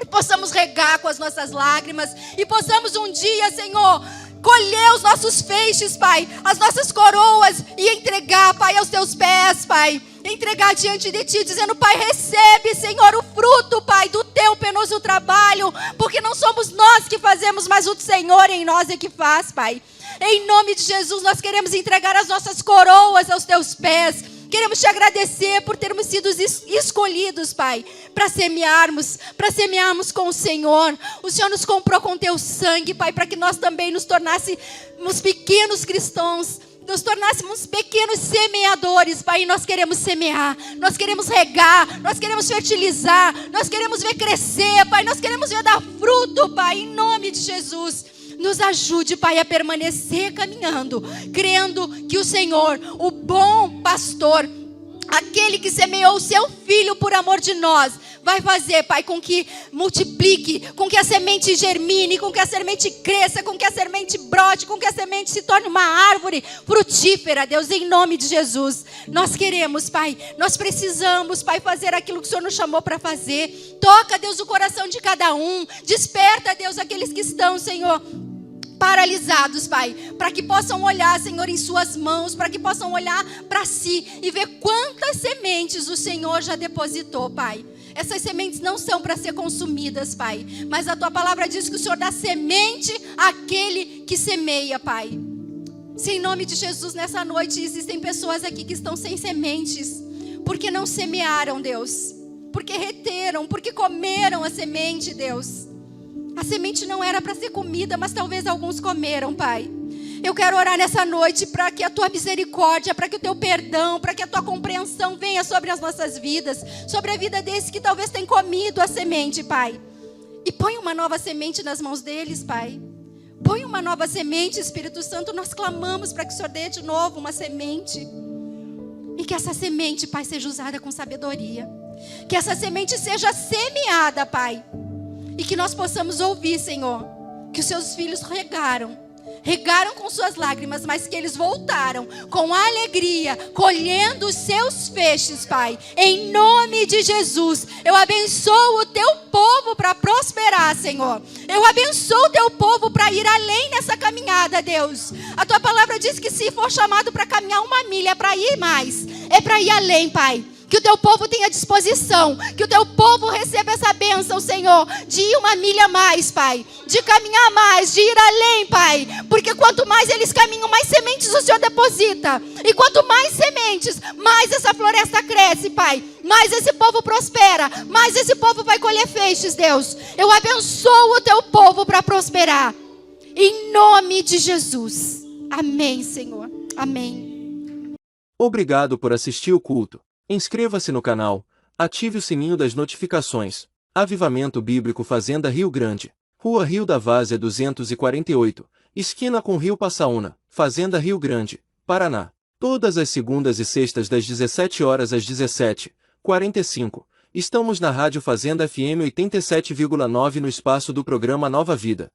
e possamos regar com as nossas lágrimas, e possamos um dia, Senhor, colher os nossos feixes, Pai, as nossas coroas, e entregar, Pai, aos teus pés, Pai. Entregar diante de ti, dizendo: Pai, recebe, Senhor, o fruto, Pai, do teu penoso trabalho, porque não somos nós que fazemos, mas o Senhor em nós é que faz, Pai. Em nome de Jesus, nós queremos entregar as nossas coroas aos teus pés. Queremos te agradecer por termos sido escolhidos, Pai, para semearmos com o Senhor. O Senhor nos comprou com teu sangue, Pai, para que nós também nos tornássemos pequenos cristãos, nos tornássemos pequenos semeadores, Pai. E nós queremos semear, nós queremos regar, nós queremos fertilizar, nós queremos ver crescer, Pai, nós queremos ver dar fruto, Pai, em nome de Jesus. Nos ajude, Pai, a permanecer caminhando, crendo que o Senhor, o bom pastor, aquele que semeou o seu filho por amor de nós, vai fazer, Pai, com que multiplique, com que a semente germine, com que a semente cresça, com que a semente brote, com que a semente se torne uma árvore frutífera, Deus, em nome de Jesus. Nós queremos, Pai, nós precisamos, Pai, fazer aquilo que o Senhor nos chamou para fazer. Toca, Deus, o coração de cada um. Desperta, Deus, aqueles que estão, Senhor, paralisados, Pai, para que possam olhar, Senhor, em suas mãos, para que possam olhar para si e ver quantas sementes o Senhor já depositou, Pai. Essas sementes não são para ser consumidas, Pai, mas a tua palavra diz que o Senhor dá semente àquele que semeia, Pai. Se em nome de Jesus, nessa noite, existem pessoas aqui que estão sem sementes, porque não semearam, Deus, porque reteram, porque comeram a semente, Deus. A semente não era para ser comida, mas talvez alguns comeram, Pai. Eu quero orar nessa noite para que a tua misericórdia, para que o teu perdão, para que a tua compreensão venha sobre as nossas vidas, sobre a vida desses que talvez tenham comido a semente, Pai. E põe uma nova semente nas mãos deles, Pai. Põe uma nova semente, Espírito Santo. Nós clamamos para que o Senhor dê de novo uma semente. E que essa semente, Pai, seja usada com sabedoria. Que essa semente seja semeada, Pai. E que nós possamos ouvir, Senhor, que os seus filhos regaram com suas lágrimas, mas que eles voltaram com alegria, colhendo os seus feixes, Pai. Em nome de Jesus, eu abençoo o teu povo para prosperar, Senhor. Eu abençoo o teu povo para ir além nessa caminhada, Deus. A tua palavra diz que se for chamado para caminhar 1 milha, é para ir mais, é para ir além, Pai. Que o teu povo tenha disposição, que o teu povo receba essa bênção, Senhor, de ir 1 milha a mais, Pai, de caminhar mais, de ir além, Pai, porque quanto mais eles caminham, mais sementes o Senhor deposita, e quanto mais sementes, mais essa floresta cresce, Pai, mais esse povo prospera, mais esse povo vai colher feixes, Deus. Eu abençoo o teu povo para prosperar, em nome de Jesus. Amém, Senhor. Amém. Obrigado por assistir o culto. Inscreva-se no canal, ative o sininho das notificações. Avivamento Bíblico Fazenda Rio Grande, Rua Rio da Várzea 248, esquina com Rio Passaúna, Fazenda Rio Grande, Paraná. Todas as segundas e sextas das 17 horas às 17h45. Estamos na Rádio Fazenda FM 87,9 no espaço do programa Nova Vida.